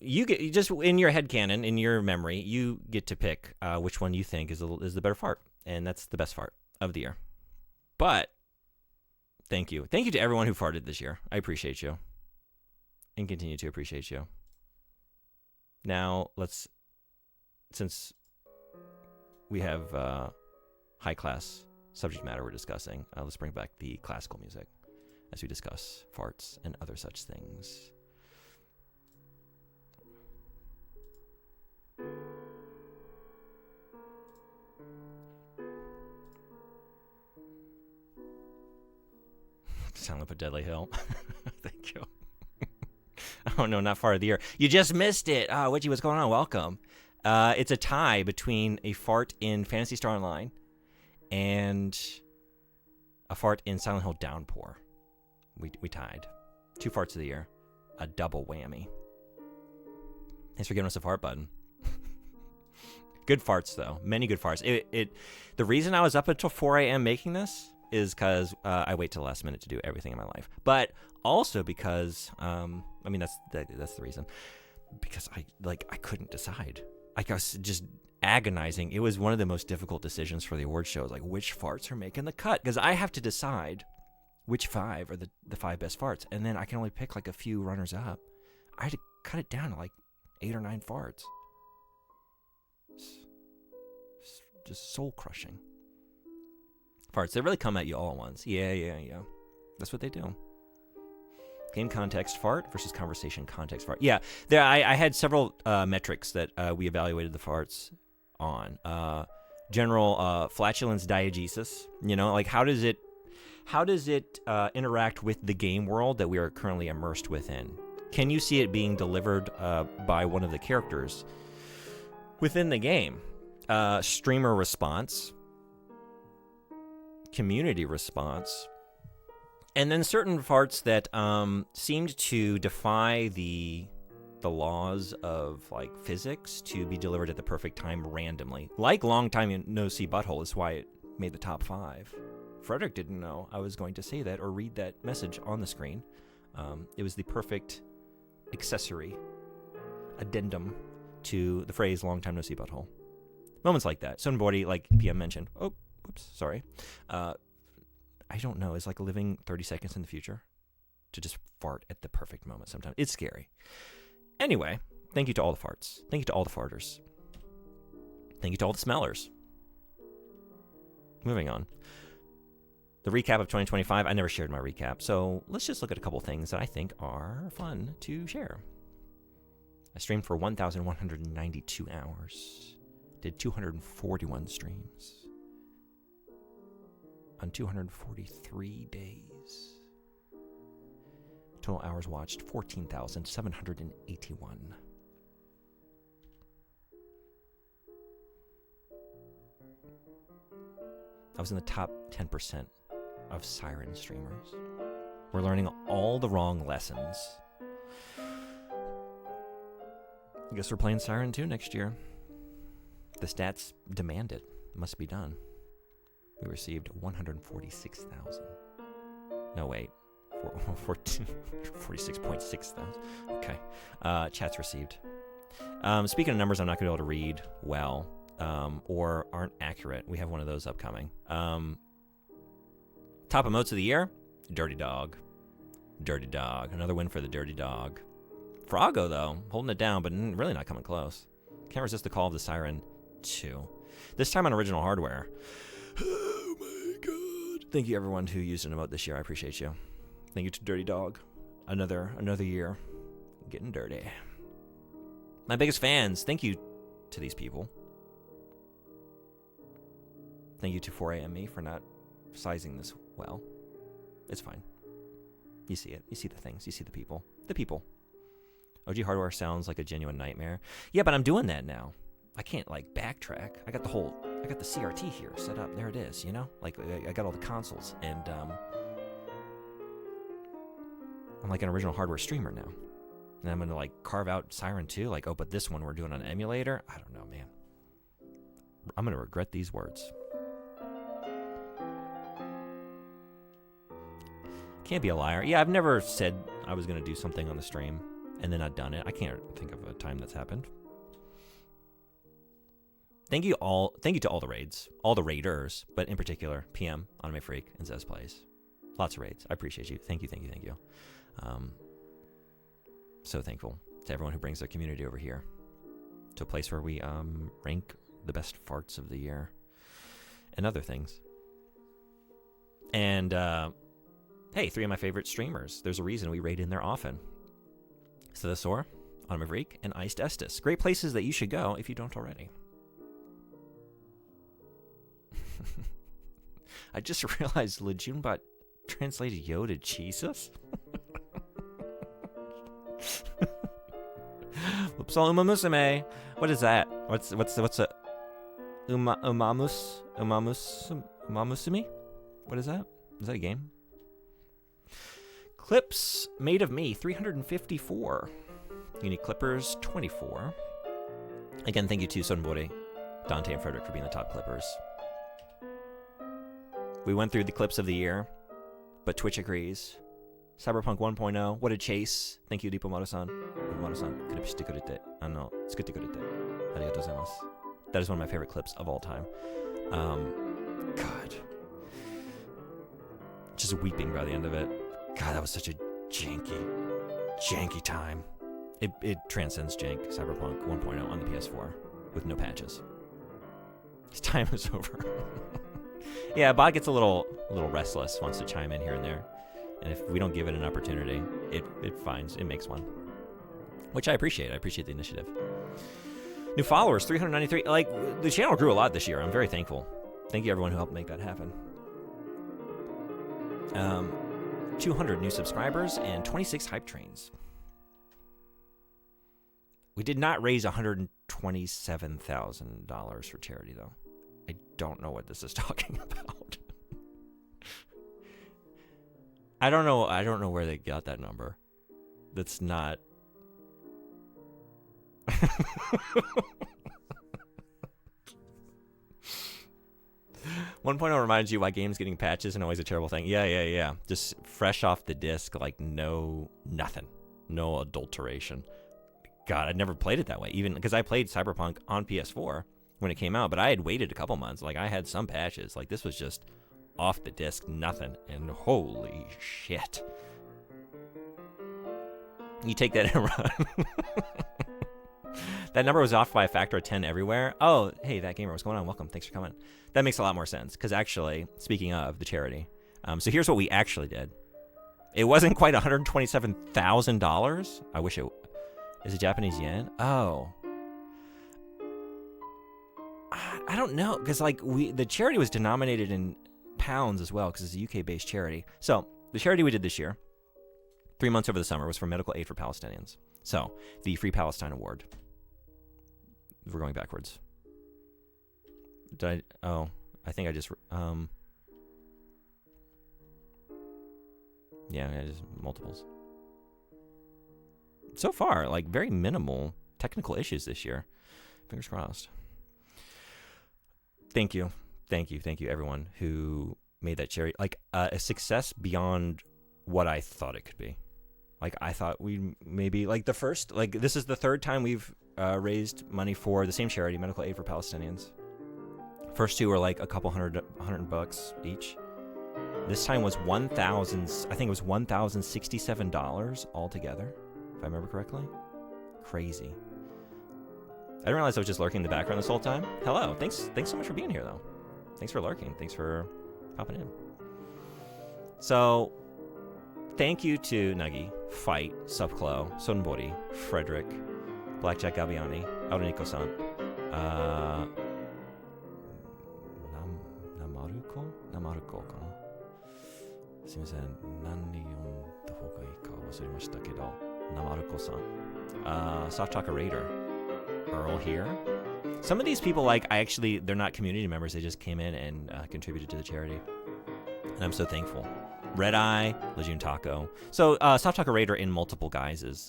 You just in your headcanon, in your memory, you get to pick which one you think is the better fart, and that's the best fart of the year. But thank you to everyone who farted this year. I appreciate you, and continue to appreciate you. Now since we have high class subject matter we're discussing, let's bring back the classical music as we discuss farts and other such things. Silent but Deadly Hill. Thank you. Oh no, not Fart of the Year. You just missed it. Witchy, what's going on? Welcome. It's a tie between a fart in Phantasy Star Online and a fart in Silent Hill Downpour. We tied. 2 farts of the year. A double whammy. Thanks for giving us a fart button. Good farts, though. Many good farts. The reason I was up until 4 a.m. making this is because I wait till the last minute to do everything in my life. But also because, that's the reason. Because I couldn't decide. I was just agonizing. It was one of the most difficult decisions for the award shows. Like, which farts are making the cut? Because I have to decide which 5 are the 5 best farts, and then I can only pick like a few runners up. I had to cut it down to like 8 or 9 farts. It's just soul crushing. Farts, they really come at you all at once. Yeah. That's what they do. Game context fart versus conversation context fart. Yeah, there. I had several metrics that we evaluated the farts on. General flatulence diegesis. You know, like how does it interact with the game world that we are currently immersed within? Can you see it being delivered by one of the characters within the game? Streamer response, community response, and then certain farts that seemed to defy the laws of like physics to be delivered at the perfect time randomly. Like Long Time No See Butthole is why it made the top 5. Frederick didn't know I was going to say that or read that message on the screen. It was the perfect accessory, addendum to the phrase "Long Time No See Butthole." Moments like that. Somebody like PM mentioned. Oh, whoops, sorry. I don't know. It's like living 30 seconds in the future to just fart at the perfect moment sometimes. It's scary. Anyway, thank you to all the farts. Thank you to all the farters. Thank you to all the smellers. Moving on. The recap of 2025. I never shared my recap, so let's just look at a couple things that I think are fun to share. I streamed for 1,192 hours. Did 241 streams. On 243 days. Total hours watched, 14,781. I was in the top 10% of Siren streamers. We're learning all the wrong lessons. I guess we're playing Siren 2 next year. The stats demand it. It must be done. We received 146,000. No, wait. 46.6 thousand. Okay. Chats received. Speaking of numbers I'm not going to be able to read well or aren't accurate. We have one of those upcoming. Top emotes of the year? Dirty Dog. Dirty Dog. Another win for the Dirty Dog. Froggo, though, holding it down, but really not coming close. Can't resist the call of the Siren 2. This time on original hardware. Oh my god. Thank you everyone who used an emote this year. I appreciate you. Thank you to Dirty Dog. Another year. Getting dirty. My biggest fans. Thank you to these people. Thank you to 4AME for not sizing this well. It's fine. You see it. You see the things. You see the people. The people. OG hardware sounds like a genuine nightmare. Yeah, but I'm doing that now. I can't, like, backtrack. I got the CRT here set up. There it is, you know? Like, I got all the consoles, and, I'm like an original hardware streamer now. And I'm gonna, like, carve out Siren 2, like, oh, but this one we're doing on an emulator? I don't know, man. I'm gonna regret these words. Can't be a liar. Yeah, I've never said I was gonna do something on the stream and then not done it. I can't think of a time that's happened. Thank you to all the raids, all the raiders, but in particular, PM, Anime Freak, and Zez Plays. Lots of raids. I appreciate you. Thank you. So thankful to everyone who brings their community over here to a place where we rank the best farts of the year and other things. And hey, 3 of my favorite streamers. There's a reason we raid in there often. Sithasor, Anime Freak, and Iced Estes. Great places that you should go if you don't already. I just realized LeJeunebug translated Yoda Jesus. Whoops, Uma Musume. What is that? What's a Umamusumi? What is that? Is that a game? Clips made of me 354. Unique clippers 24. Again, thank you to Sonbori, Dante, and Frederick for being the top clippers. We went through the clips of the year, but Twitch agrees. Cyberpunk 1.0, what a chase. Thank you, Dipomoto-san. Dipomoto-san, kuripishite kurete. Tsukutte kurete. Arigatou gozaimasu. That is one of my favorite clips of all time. God. just weeping by the end of it. God, that was such a janky time. It transcends jank Cyberpunk 1.0 on the PS4 with no patches. His time is over. Yeah, bot gets a little restless, wants to chime in here and there. And if we don't give it an opportunity, it makes one. Which I appreciate. I appreciate the initiative. New followers, 393. Like, the channel grew a lot this year. I'm very thankful. Thank you everyone who helped make that happen. 200 new subscribers and 26 hype trains. We did not raise $127,000 for charity, though. I don't know what this is talking about. I don't know where they got that number. That's not. 1.0 reminds you why games getting patches isn't always a terrible thing. Yeah. Just fresh off the disc, like nothing. No adulteration. God, I'd never played it that way. Even because I played Cyberpunk on PS4 when it came out, but I had waited a couple months. Like, I had some patches. Like, this was just off the disc, nothing. And holy shit. You take that and run. That number was off by a factor of 10 everywhere. Oh, hey, that gamer, what's going on? Welcome. Thanks for coming. That makes a lot more sense. Because actually, speaking of the charity, so here's what we actually did. It wasn't quite $127,000. I wish it... Is it Japanese yen? Oh. I don't know. Because, like, the charity was denominated in pounds as well. Because it's a UK-based charity. So, the charity we did this year, 3 months over the summer, was for medical aid for Palestinians. So, the Free Palestine Award. We're going backwards. I think I just... Yeah, just multiples. So far, like, very minimal technical issues this year. Fingers crossed. Thank you, everyone who made that charity. Like, a success beyond what I thought it could be. Like, I thought we maybe, like, this is the third time we've raised money for the same charity, Medical Aid for Palestinians. First two were like a couple $100 each. This time was $1,067 altogether, if I remember correctly. Crazy. I didn't realize I was just lurking in the background this whole time. Hello, thanks so much for being here, though. Thanks for lurking. Thanks for popping in. So, thank you to Nagi, Fight, Subclo, Sonbori, Frederick, Blackjack Gabiani, Auroniko-san, Namaruko かな。すみません。何読んだ方がいいか忘れましたけど。Namaruko-san. Soft Talker Raider. Earl here. Some of these people, like, they're not community members. They just came in and contributed to the charity. And I'm so thankful. Red Eye, Lejeune Taco. So, Soft Talker Raider in multiple guises,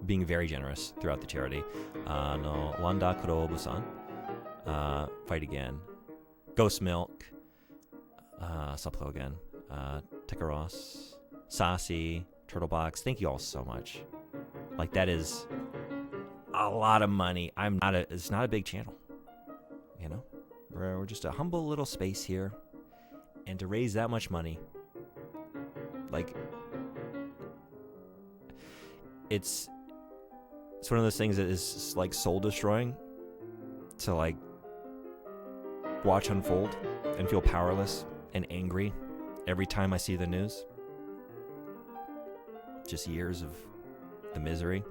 being very generous throughout the charity. No, Wanda Kurobu-san. Fight Again. Ghost Milk. Suplo again. Tekaros. Sassy. Turtlebox. Thank you all so much. Like, that is a lot of money. It's not a big channel. You know? We're just a humble little space here. And to raise that much money, like, it's one of those things that is, like, soul destroying to, like, watch unfold and feel powerless and angry every time I see the news. Just years of the misery.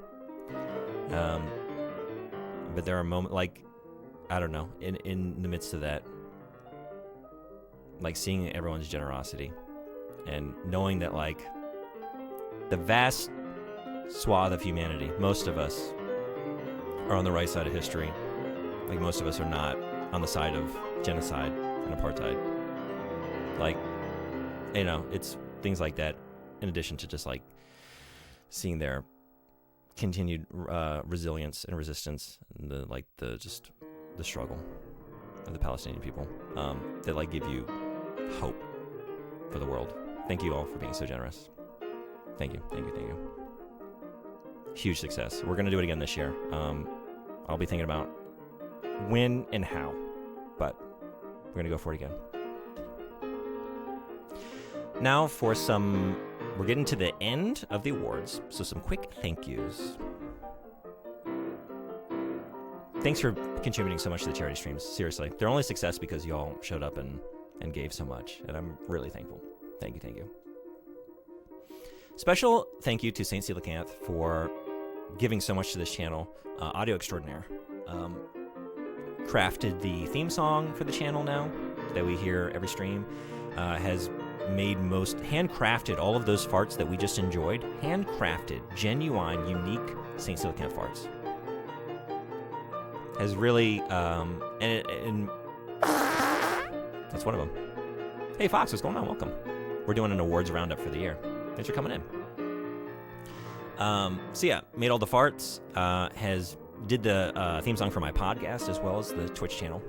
But there are moments, like, I don't know, in the midst of that, like, seeing everyone's generosity and knowing that, like, the vast swath of humanity, most of us are on the right side of history. Like, most of us are not on the side of genocide and apartheid. Like, you know, it's things like that, in addition to just, like, seeing their continued resilience and resistance, and the struggle of the Palestinian people, that, like, give you hope for the world. Thank you all for being so generous. Thank you. Huge success. We're gonna do it again this year. I'll be thinking about when and how, but we're gonna go for it again. now for some... We're getting to the end of the awards, so some quick thank yous. Thanks for contributing so much to the charity streams. Seriously, they're only a success because y'all showed up and gave so much, and I'm really thankful. Thank you, thank you. Special thank you to St. Coelacanth for giving so much to this channel. Audio extraordinaire. Crafted the theme song for the channel now that we hear every stream. Has made handcrafted all of those farts that we just enjoyed. Handcrafted, genuine, unique St. Coelacanth farts. Has really, and that's one of them. Hey Fox, what's going on? Welcome. We're doing an awards roundup for the year. Thanks for coming in. So yeah, made all the farts. Did the theme song for my podcast as well as the Twitch channel.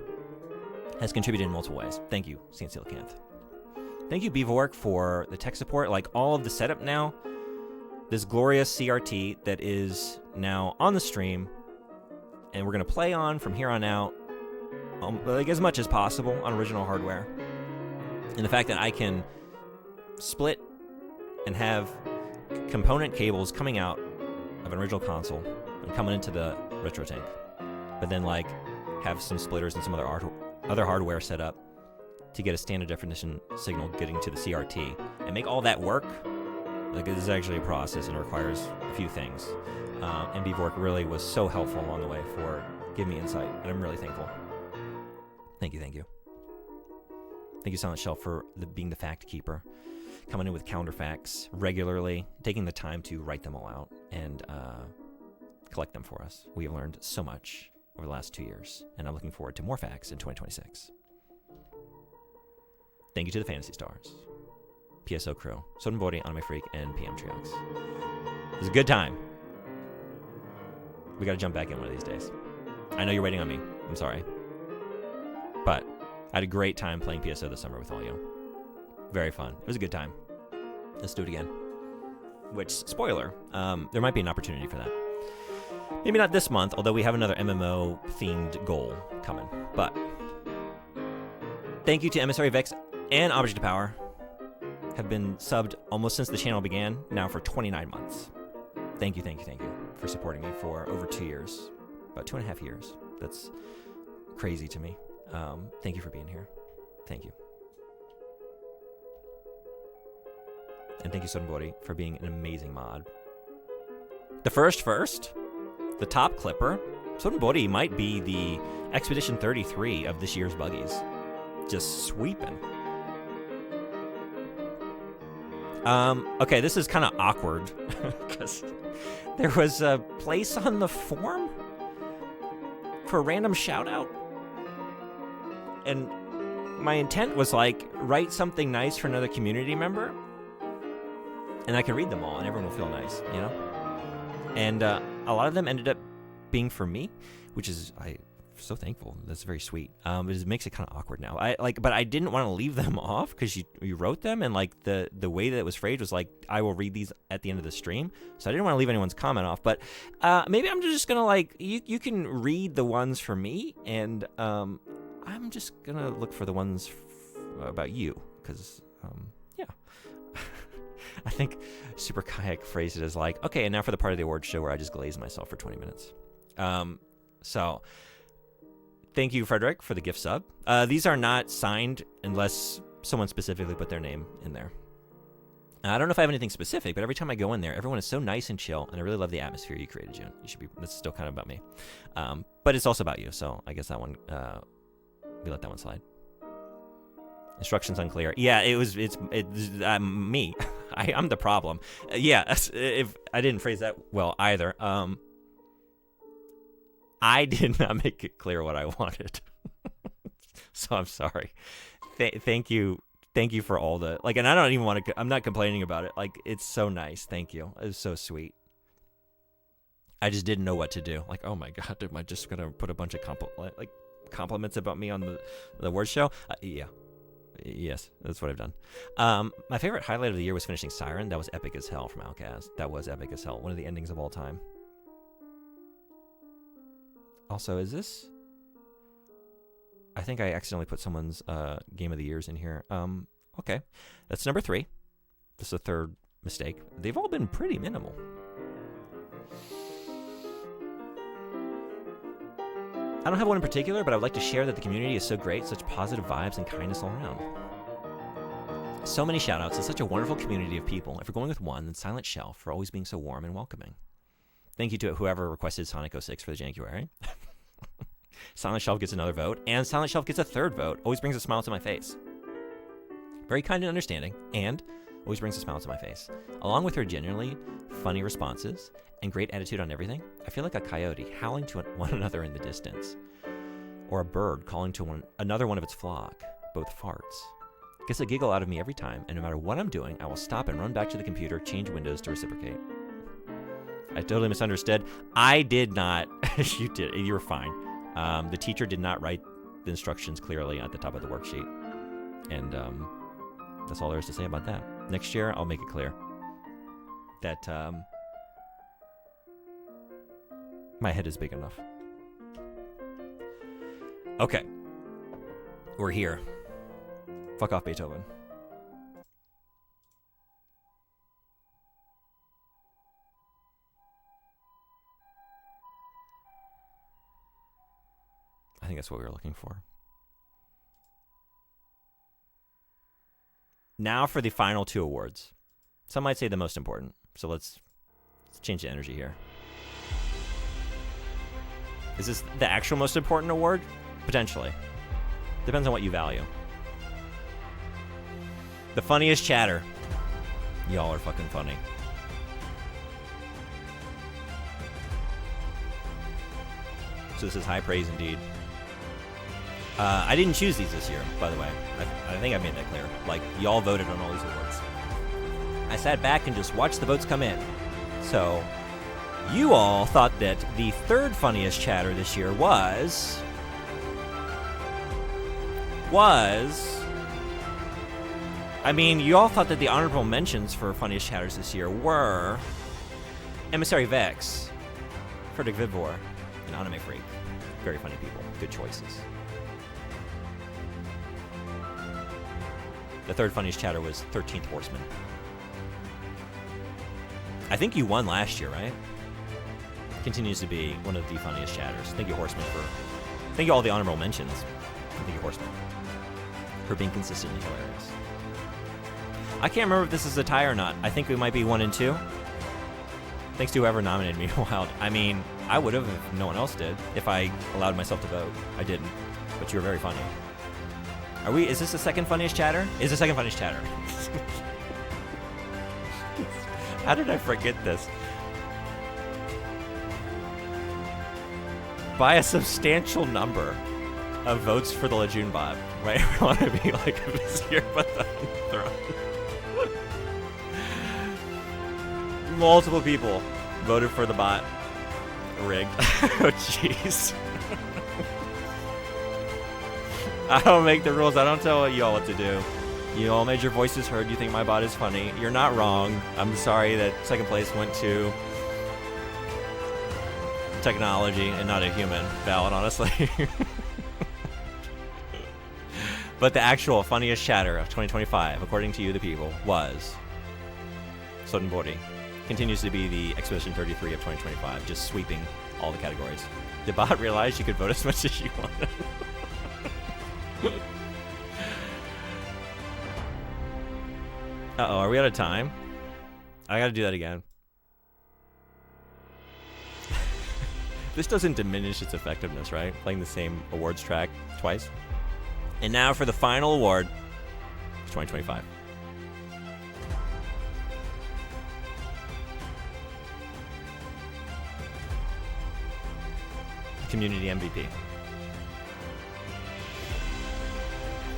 Has contributed in multiple ways. Thank you, St. Coelacanth. Thank you, Beavork, for the tech support. Like all of the setup now, this glorious CRT that is now on the stream, and we're gonna play on from here on out, like as much as possible on original hardware. And the fact that I can split and have component cables coming out of an original console and coming into the retro tank, but then like have some splitters and some other hardware set up to get a standard definition signal getting to the CRT and make all that work. Like, this is actually a process and requires a few things. And Beavork really was so helpful along the way for giving me insight, and I'm really thankful. Thank you, thank you. Thank you, Silent Shell, for being the fact keeper, coming in with counterfacts regularly, taking the time to write them all out and collect them for us. We have learned so much over the last 2 years, and I'm looking forward to more facts in 2026. Thank you to the Fantasy Stars, PSO Crew, Sodenbody, Anime Freak, and PM Triox. It was a good time. We gotta jump back in one of these days. I know you're waiting on me. I'm sorry. But I had a great time playing PSO this summer with all you. Very fun. It was a good time. Let's do it again. Which, spoiler, there might be an opportunity for that. Maybe not this month, although we have another MMO-themed goal coming. But thank you to Emissary Vex and Object of Power. Have been subbed almost since the channel began, now for 29 months. Thank you, thank you, thank you for supporting me for over 2 years. About 2.5 years. That's crazy to me. Thank you for being here. Thank you. And thank you, Sodenbody, for being an amazing mod. The first, the top clipper, Sodenbody might be the Expedition 33 of this year's buggies. Just sweeping. Okay, this is kind of awkward because there was a place on the form for a random shout out, and my intent was like write something nice for another community member, and I can read them all, and everyone will feel nice, you know. And a lot of them ended up being for me, which is I'm so thankful. That's very sweet. It makes it kind of awkward now. But I didn't want to leave them off because you wrote them, and like the way that it was phrased was like, I will read these at the end of the stream. So I didn't want to leave anyone's comment off. But maybe I'm just gonna like you can read the ones for me, and I'm just gonna look for the ones about you because yeah. I think Super Kayak phrased it as like, okay, and now for the part of the awards show where I just glaze myself for 20 minutes. So. Thank you, Frederick, for the gift sub. These are not signed unless someone specifically put their name in there. I don't know if I have anything specific, but every time I go in there, everyone is so nice and chill, and I really love the atmosphere you created, June. That's still kind of about me. But it's also about you, so I guess that one, we let that one slide. Instructions unclear. Yeah, it's me. I'm the problem. Yeah, if I didn't phrase that well either. I did not make it clear what I wanted. So I'm sorry. Thank you for all the, like, and I don't even want to, I'm not complaining about it. Like, it's so nice. Thank you. It was so sweet. I just didn't know what to do. Like, oh my God, am I just going to put a bunch of compliments about me on the word show? Yeah. Yes, that's what I've done. My favorite highlight of the year was finishing Siren. That was epic as hell from Outcast. That was epic as hell. One of the endings of all time. Also, is this? I think I accidentally put someone's Game of the Years in here. Okay. That's number 3. This is the third mistake. They've all been pretty minimal. I don't have one in particular, but I would like to share that the community is so great, such positive vibes and kindness all around. So many shout-outs and such a wonderful community of people. If we're going with one, then Silent Shelf for always being so warm and welcoming. Thank you to whoever requested Sonic 06 for the Jankuary. Silent Shelf gets another vote, and Silent Shelf gets a third vote. Always brings a smile to my face. Very kind and understanding, and always brings a smile to my face. Along with her genuinely funny responses and great attitude on everything, I feel like a coyote howling to one another in the distance. Or a bird calling to another one of its flock, both farts. Gets a giggle out of me every time, and no matter what I'm doing, I will stop and run back to the computer, change windows to reciprocate. I totally misunderstood. I did not. You did. You were fine. The teacher did not write the instructions clearly at the top of the worksheet. And that's all there is to say about that. Next year, I'll make it clear that my head is big enough. Okay. We're here. Fuck off, Beethoven. I think that's what we were looking for. Now for the final two awards. Some might say the most important. So let's change the energy here. Is this the actual most important award? Potentially. Depends on what you value. The funniest chatter. Y'all are fucking funny. So this is high praise indeed. I didn't choose these this year, by the way. I think I made that clear. Like, y'all voted on all these awards. I sat back and just watched the votes come in. So, you all thought that the third funniest chatter this year was... I mean, you all thought that the honorable mentions for funniest chatters this year were... Emissary Vex, Frederick Vidvor, and Anime Freak. Very funny people. Good choices. The third funniest chatter was 13th Horseman. I think you won last year, right? Continues to be one of the funniest chatters. Thank you, Horseman, for... Thank you all the honorable mentions. And thank you, Horseman, for being consistently hilarious. I can't remember if this is a tie or not. I think we might be 1 and 2. Thanks to whoever nominated me. Wild. I mean, I would have if no one else did. If I allowed myself to vote. I didn't. But you were very funny. Is this the second funniest chatter? Is the second funniest chatter. How did I forget this? By a substantial number of votes for the LeJeunebug, right? We want to be like a vizier, but the throne. Multiple people voted for the bot. Rigged. Oh, jeez. I don't make the rules. I don't tell y'all what to do. You all made your voices heard. You think my bot is funny. You're not wrong. I'm sorry that second place went to technology and not a human. Valid, honestly. But the actual funniest chatter of 2025, according to you, the people, was Sotenbori. Continues to be the Expedition 33 of 2025, just sweeping all the categories. Did bot realize you could vote as much as you wanted? Uh-oh, are we out of time? I gotta do that again. This doesn't diminish its effectiveness, right? Playing the same awards track twice. And now for the final award, 2025. Community MVP.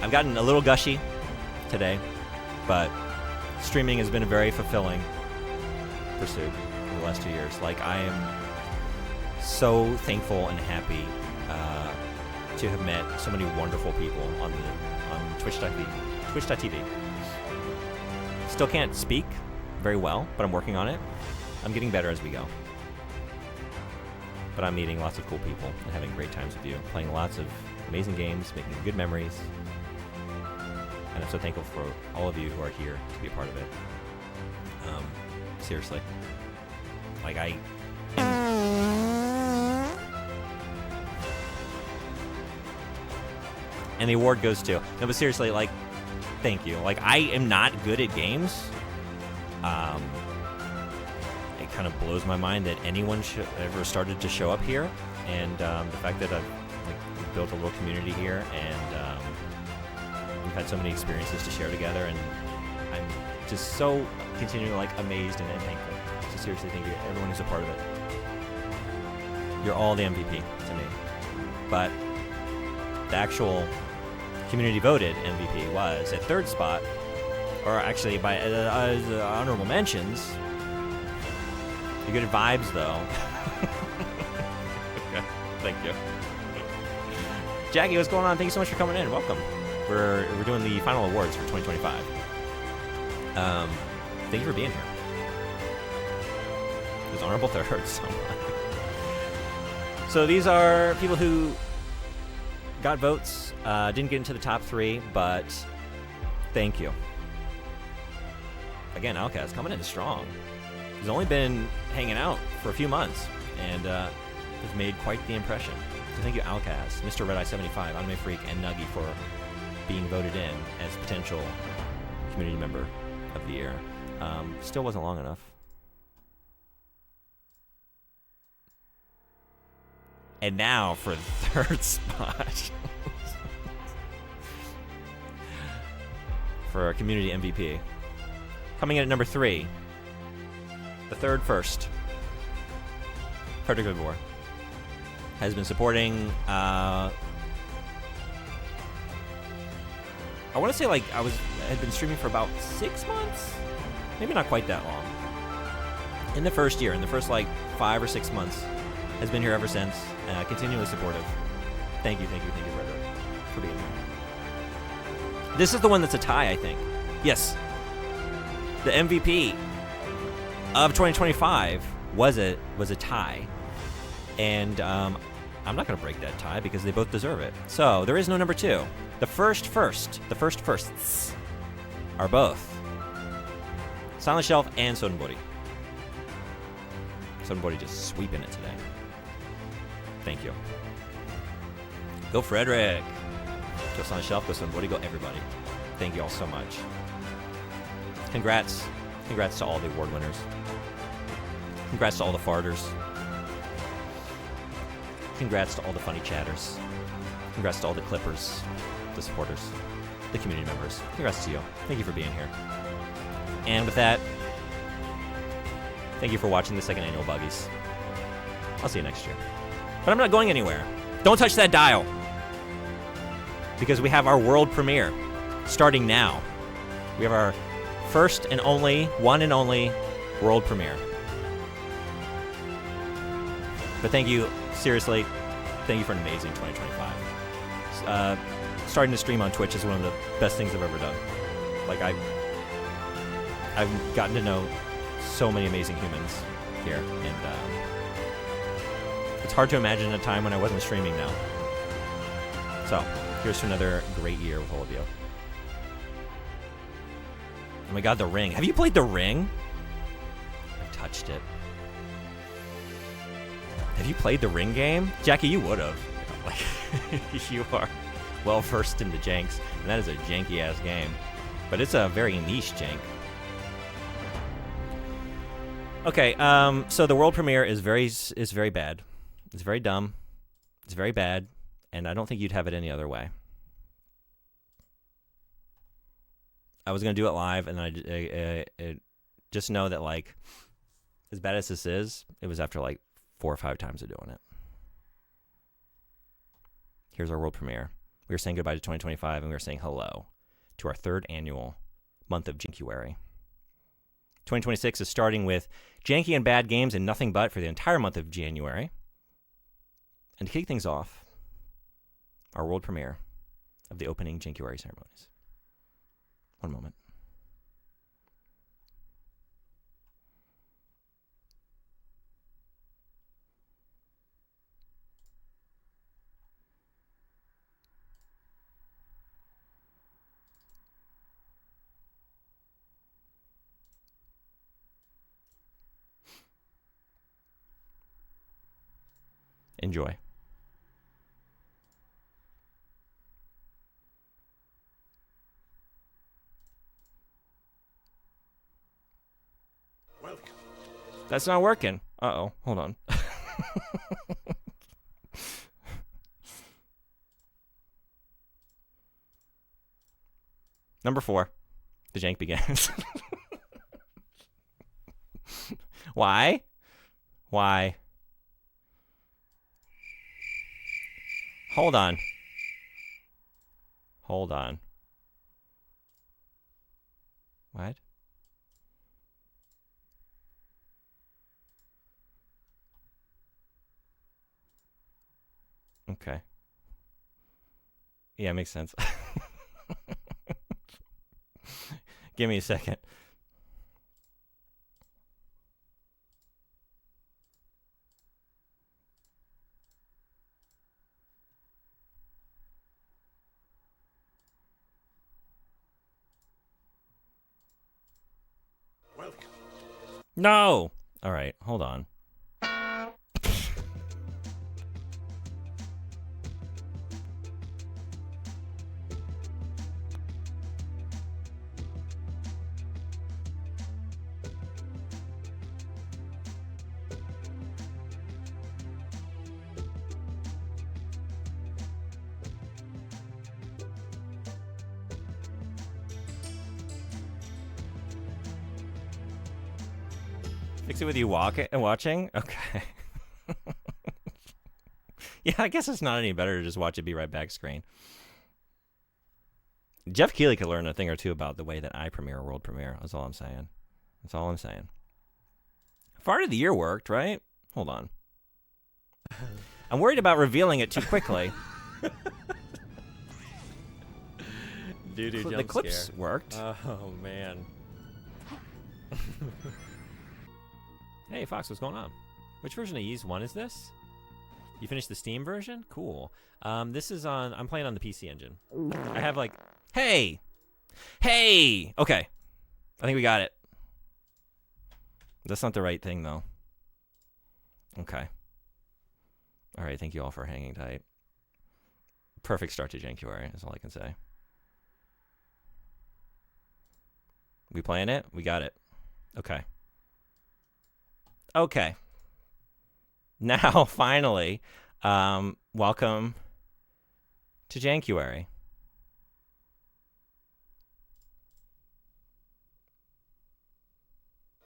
I've gotten a little gushy today, but streaming has been a very fulfilling pursuit over the last 2 years. Like, I am so thankful and happy to have met so many wonderful people on Twitch.tv. Still can't speak very well, but I'm working on it. I'm getting better as we go. But I'm meeting lots of cool people and having great times with you, playing lots of amazing games, making good memories. And I'm so thankful for all of you who are here to be a part of it. Seriously. Like, and the award goes to... No, but seriously, like, thank you. Like, I am not good at games. It kind of blows my mind that anyone ever started to show up here. And the fact that I've built a little community here, and we've had so many experiences to share together, and I'm just so continually like amazed and thankful. So seriously, thank you, everyone who's a part of it. You're all the MVP to me. But the actual community voted MVP was at third spot, or actually by honorable mentions. You get vibes though. Okay, thank you. Jackie, what's going on? Thank you so much for coming in. Welcome. We're doing the final awards for 2025. Thank you for being here. Those honorable thirds. So much. So these are people who got votes, didn't get into the top 3, but thank you. Again, Outcast coming in strong. He's only been hanging out for a few months, and has made quite the impression. So thank you, Outcast, Mr. Red Eye 75, Anime Freak, and Nuggy for being voted in as potential community member of the year. Still wasn't long enough. And now for the third spot. For our community MVP. Coming in at number 3. The third first. Frederick Vivor has been supporting, I want to say like had been streaming for about 6 months? Maybe not quite that long. In the first year, in the first like 5 or 6 months. Has been here ever since, continually supportive. Thank you, Frederick, for being here. This is the one that's a tie, I think. Yes. The MVP of 2025 was a tie. And I'm not going to break that tie because they both deserve it. So there is no number 2. The first firsts are both Silent Shelf and Sodenbori. Sodenbori just sweeping it today. Thank you. Go Frederick. Go Silent Shelf, go Sodenbori, go everybody. Thank you all so much. Congrats. Congrats to all the award winners. Congrats to all the farters. Congrats to all the funny chatters. Congrats to all the clippers, the supporters, the community members. Congrats to you. Thank you for being here. And with that, thank you for watching the second annual Buggies. I'll see you next year. But I'm not going anywhere. Don't touch that dial. Because we have our world premiere starting now. We have our first and only, one and only world premiere. But thank you, seriously, thank you for an amazing 2025. Starting to stream on Twitch is one of the best things I've ever done. Like, I've gotten to know so many amazing humans here, and it's hard to imagine a time when I wasn't streaming now. So, here's to another great year with all of you. Oh my god, The Ring. Have you played The Ring? I've touched it. Have you played the Ring game? Jackie, you would have. Like, you are well versed in the janks, and that is a janky-ass game. But it's a very niche jank. Okay, so the world premiere is very bad. It's very dumb. It's very bad, and I don't think you'd have it any other way. I was gonna do it live, and I just know that, like, as bad as this is, it was after like 4 or 5 times of doing it. Here's our world premiere. We are saying goodbye to 2025, and we are saying hello to our 3rd annual month of Jankuary. 2026 is starting with janky and bad games and nothing but for the entire month of January. And to kick things off, our world premiere of the opening Jankuary ceremonies. One moment. Enjoy. Welcome. That's not working. Uh-oh. Hold on. Number 4. The jank begins. Why? Why? Hold on. Hold on. What? Okay. Yeah, makes sense. Give me a second. Welcome. No! All right, hold on. Fix it with you watching? Okay. Yeah, I guess it's not any better to just watch it be right back screen. Jeff Keighley could learn a thing or two about the way that I premiere a world premiere. That's all I'm saying. That's all I'm saying. Fart of the year worked, right? Hold on. I'm worried about revealing it too quickly. Doo-doo The jump clips scare. worked. Oh, man. Hey, Fox, what's going on? Which version of Ys 1 is this? You finished the Steam version? Cool. This is on... I'm playing on the PC Engine. I have, like... Hey! Hey! Okay. I think we got it. That's not the right thing, though. Okay. All right, thank you all for hanging tight. Perfect start to Jankuary, is all I can say. We playing it? We got it. Okay. Okay. Now, finally, welcome to Jankuary.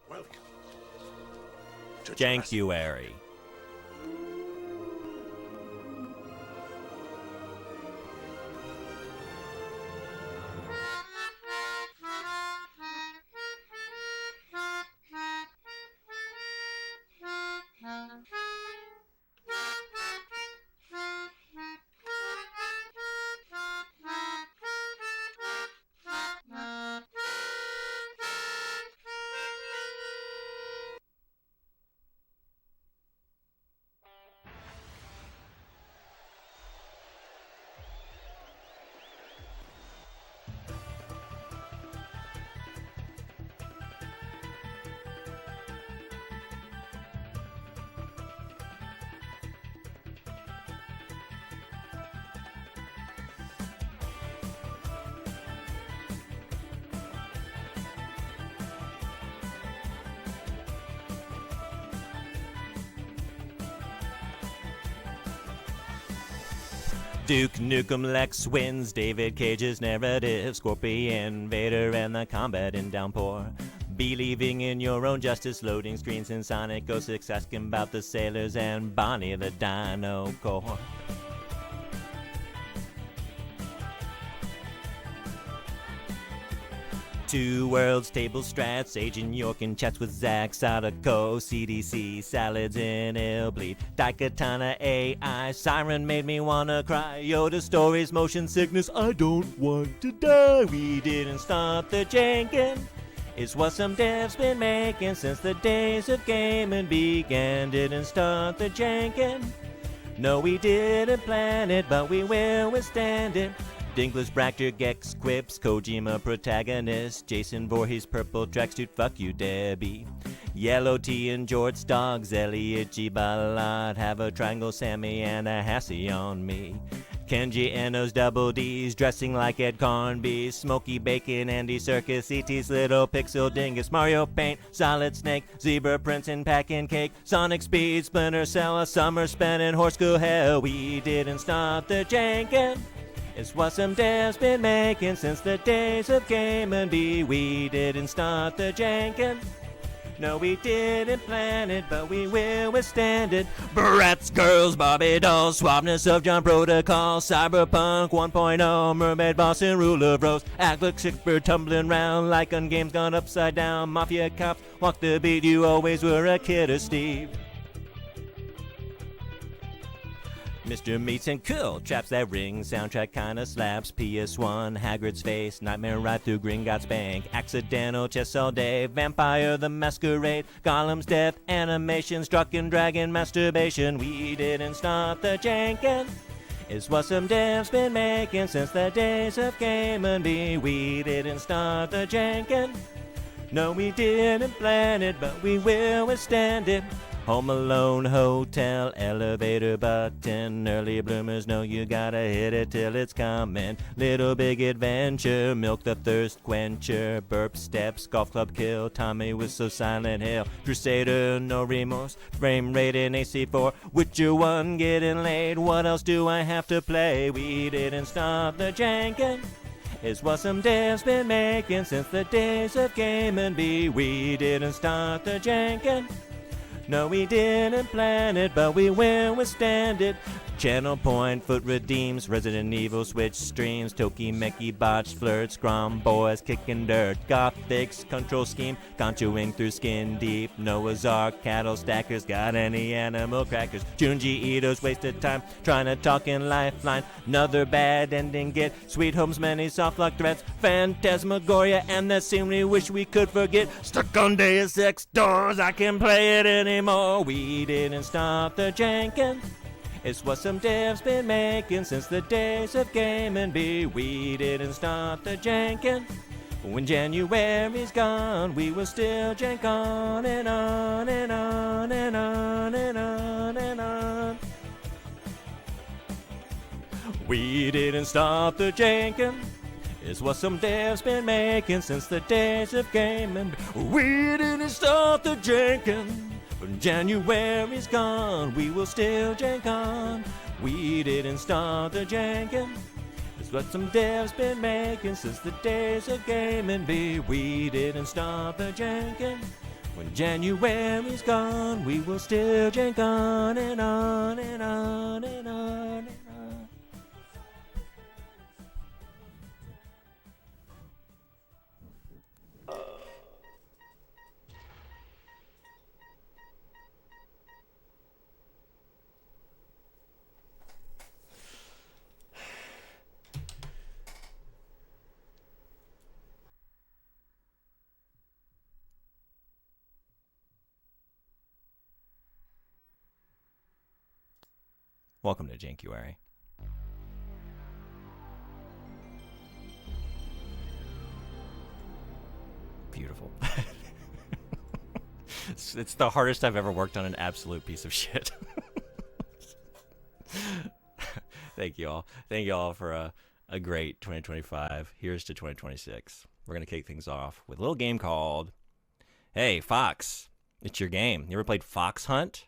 Welcome. To Jankuary. Duke Nukem Lex wins, David Cage's narrative, Scorpion, Vader, and the combat in Downpour. Believing in your own justice, loading screens in Sonic 06, asking about the sailors and Bonnie the Dino Core. Two Worlds, table strats, Agent York and chats with Zack, Sadako, CDC, salads in Illbleed, Daikatana AI, Siren made me wanna cry, Yoda stories, motion sickness, I don't want to die. We didn't stop the jankin', it's what some devs been making since the days of gaming began. Didn't start the jankin', no we didn't plan it, but we will withstand it. Dinklage, Bractor, Gex, Quips, Kojima protagonist, Jason Voorhees, purple tracksuit, fuck you, Debbie. Yellow tea and jorts, dogs, Elliot G. Ballard. Have a triangle Sammy and a Hassie on me. Kenji and those double D's, dressing like Ed Carnby. Smoky Bacon, Andy Serkis, E.T.'s Little Pixel Dingus. Mario Paint, Solid Snake, Zebra Prince and Packin' Cake. Sonic Speed, Splinter Cell, a summer spent in horse school hell. We didn't stop the jankin'. It's what some devs been making since the days of Game and B. We didn't start the jankin'. No, we didn't plan it, but we will withstand it. Bratz, girls, Barbie dolls, suaveness of John Protocol, Cyberpunk 1.0, Mermaid Boss and Rule of Rose. Act like Shakespeare tumbling round like on games gone upside down. Mafia cops walk the beat, you always were a kidder, Steve. Mr. Meats and Cool, Traps That Ring, soundtrack kinda slaps. PS1, Hagrid's Face, Nightmare Ride Through Gringotts Bank, Accidental Chess All Day, Vampire the Masquerade, Gollum's Death, Animation, Struck and Dragon, Masturbation. We didn't start the jankin'. It's what some devs been making since the days of Game and B. We didn't start the jankin'. No, we didn't plan it, but we will withstand it. Home Alone, hotel, elevator button. Early bloomers know you gotta hit it till it's coming. Little Big Adventure, Milk the Thirst Quencher. Burp Steps, Golf Club Kill, Tommy Whistle, Silent Hill. Crusader, No Remorse, Frame Rate in AC4. Witcher 1, getting laid. What else do I have to play? We didn't stop the jankin'. It's what some devs been making since the days of Game and B. We didn't start the jankin'. No, we didn't plan it, but we will withstand it. Channel Point, Foot Redeems, Resident Evil, Switch Streams, Toki Meki, Botched Flirts, Scrum Boys, Kicking Dirt, Gothics, Control Scheme, Conchoing Through Skin Deep, Noah's Ark, Cattle Stackers, got any animal crackers, Junji Ito's Wasted Time, Trying to Talk in Lifeline, Another Bad Ending Get, Sweet Home's Many Soft Lock Threats, Phantasmagoria, and that scene we wish we could forget, Stuck on Deus Ex Doors, I can't play it anymore. We didn't stop the jankin'. It's what some devs been making since the days of Game and B. We didn't start the jankin'. When January's gone, we will still jank on and on and on and on and on and on. We didn't stop the jankin'. It's what some devs been making since the days of Game and B. We didn't stop the jankin'. When January's gone, we will still jank on. We didn't start the jankin'. It's what some devs been making since the days of Game and B. We didn't start the jankin'. When January's gone, we will still jank on and on and on and on and on. Welcome to Jankuary. Beautiful. It's the hardest I've ever worked on an absolute piece of shit. Thank you all. Thank you all for a great 2025. Here's to 2026. We're going to kick things off with a little game called Hey, Fox. It's your game. You ever played Fox Hunt?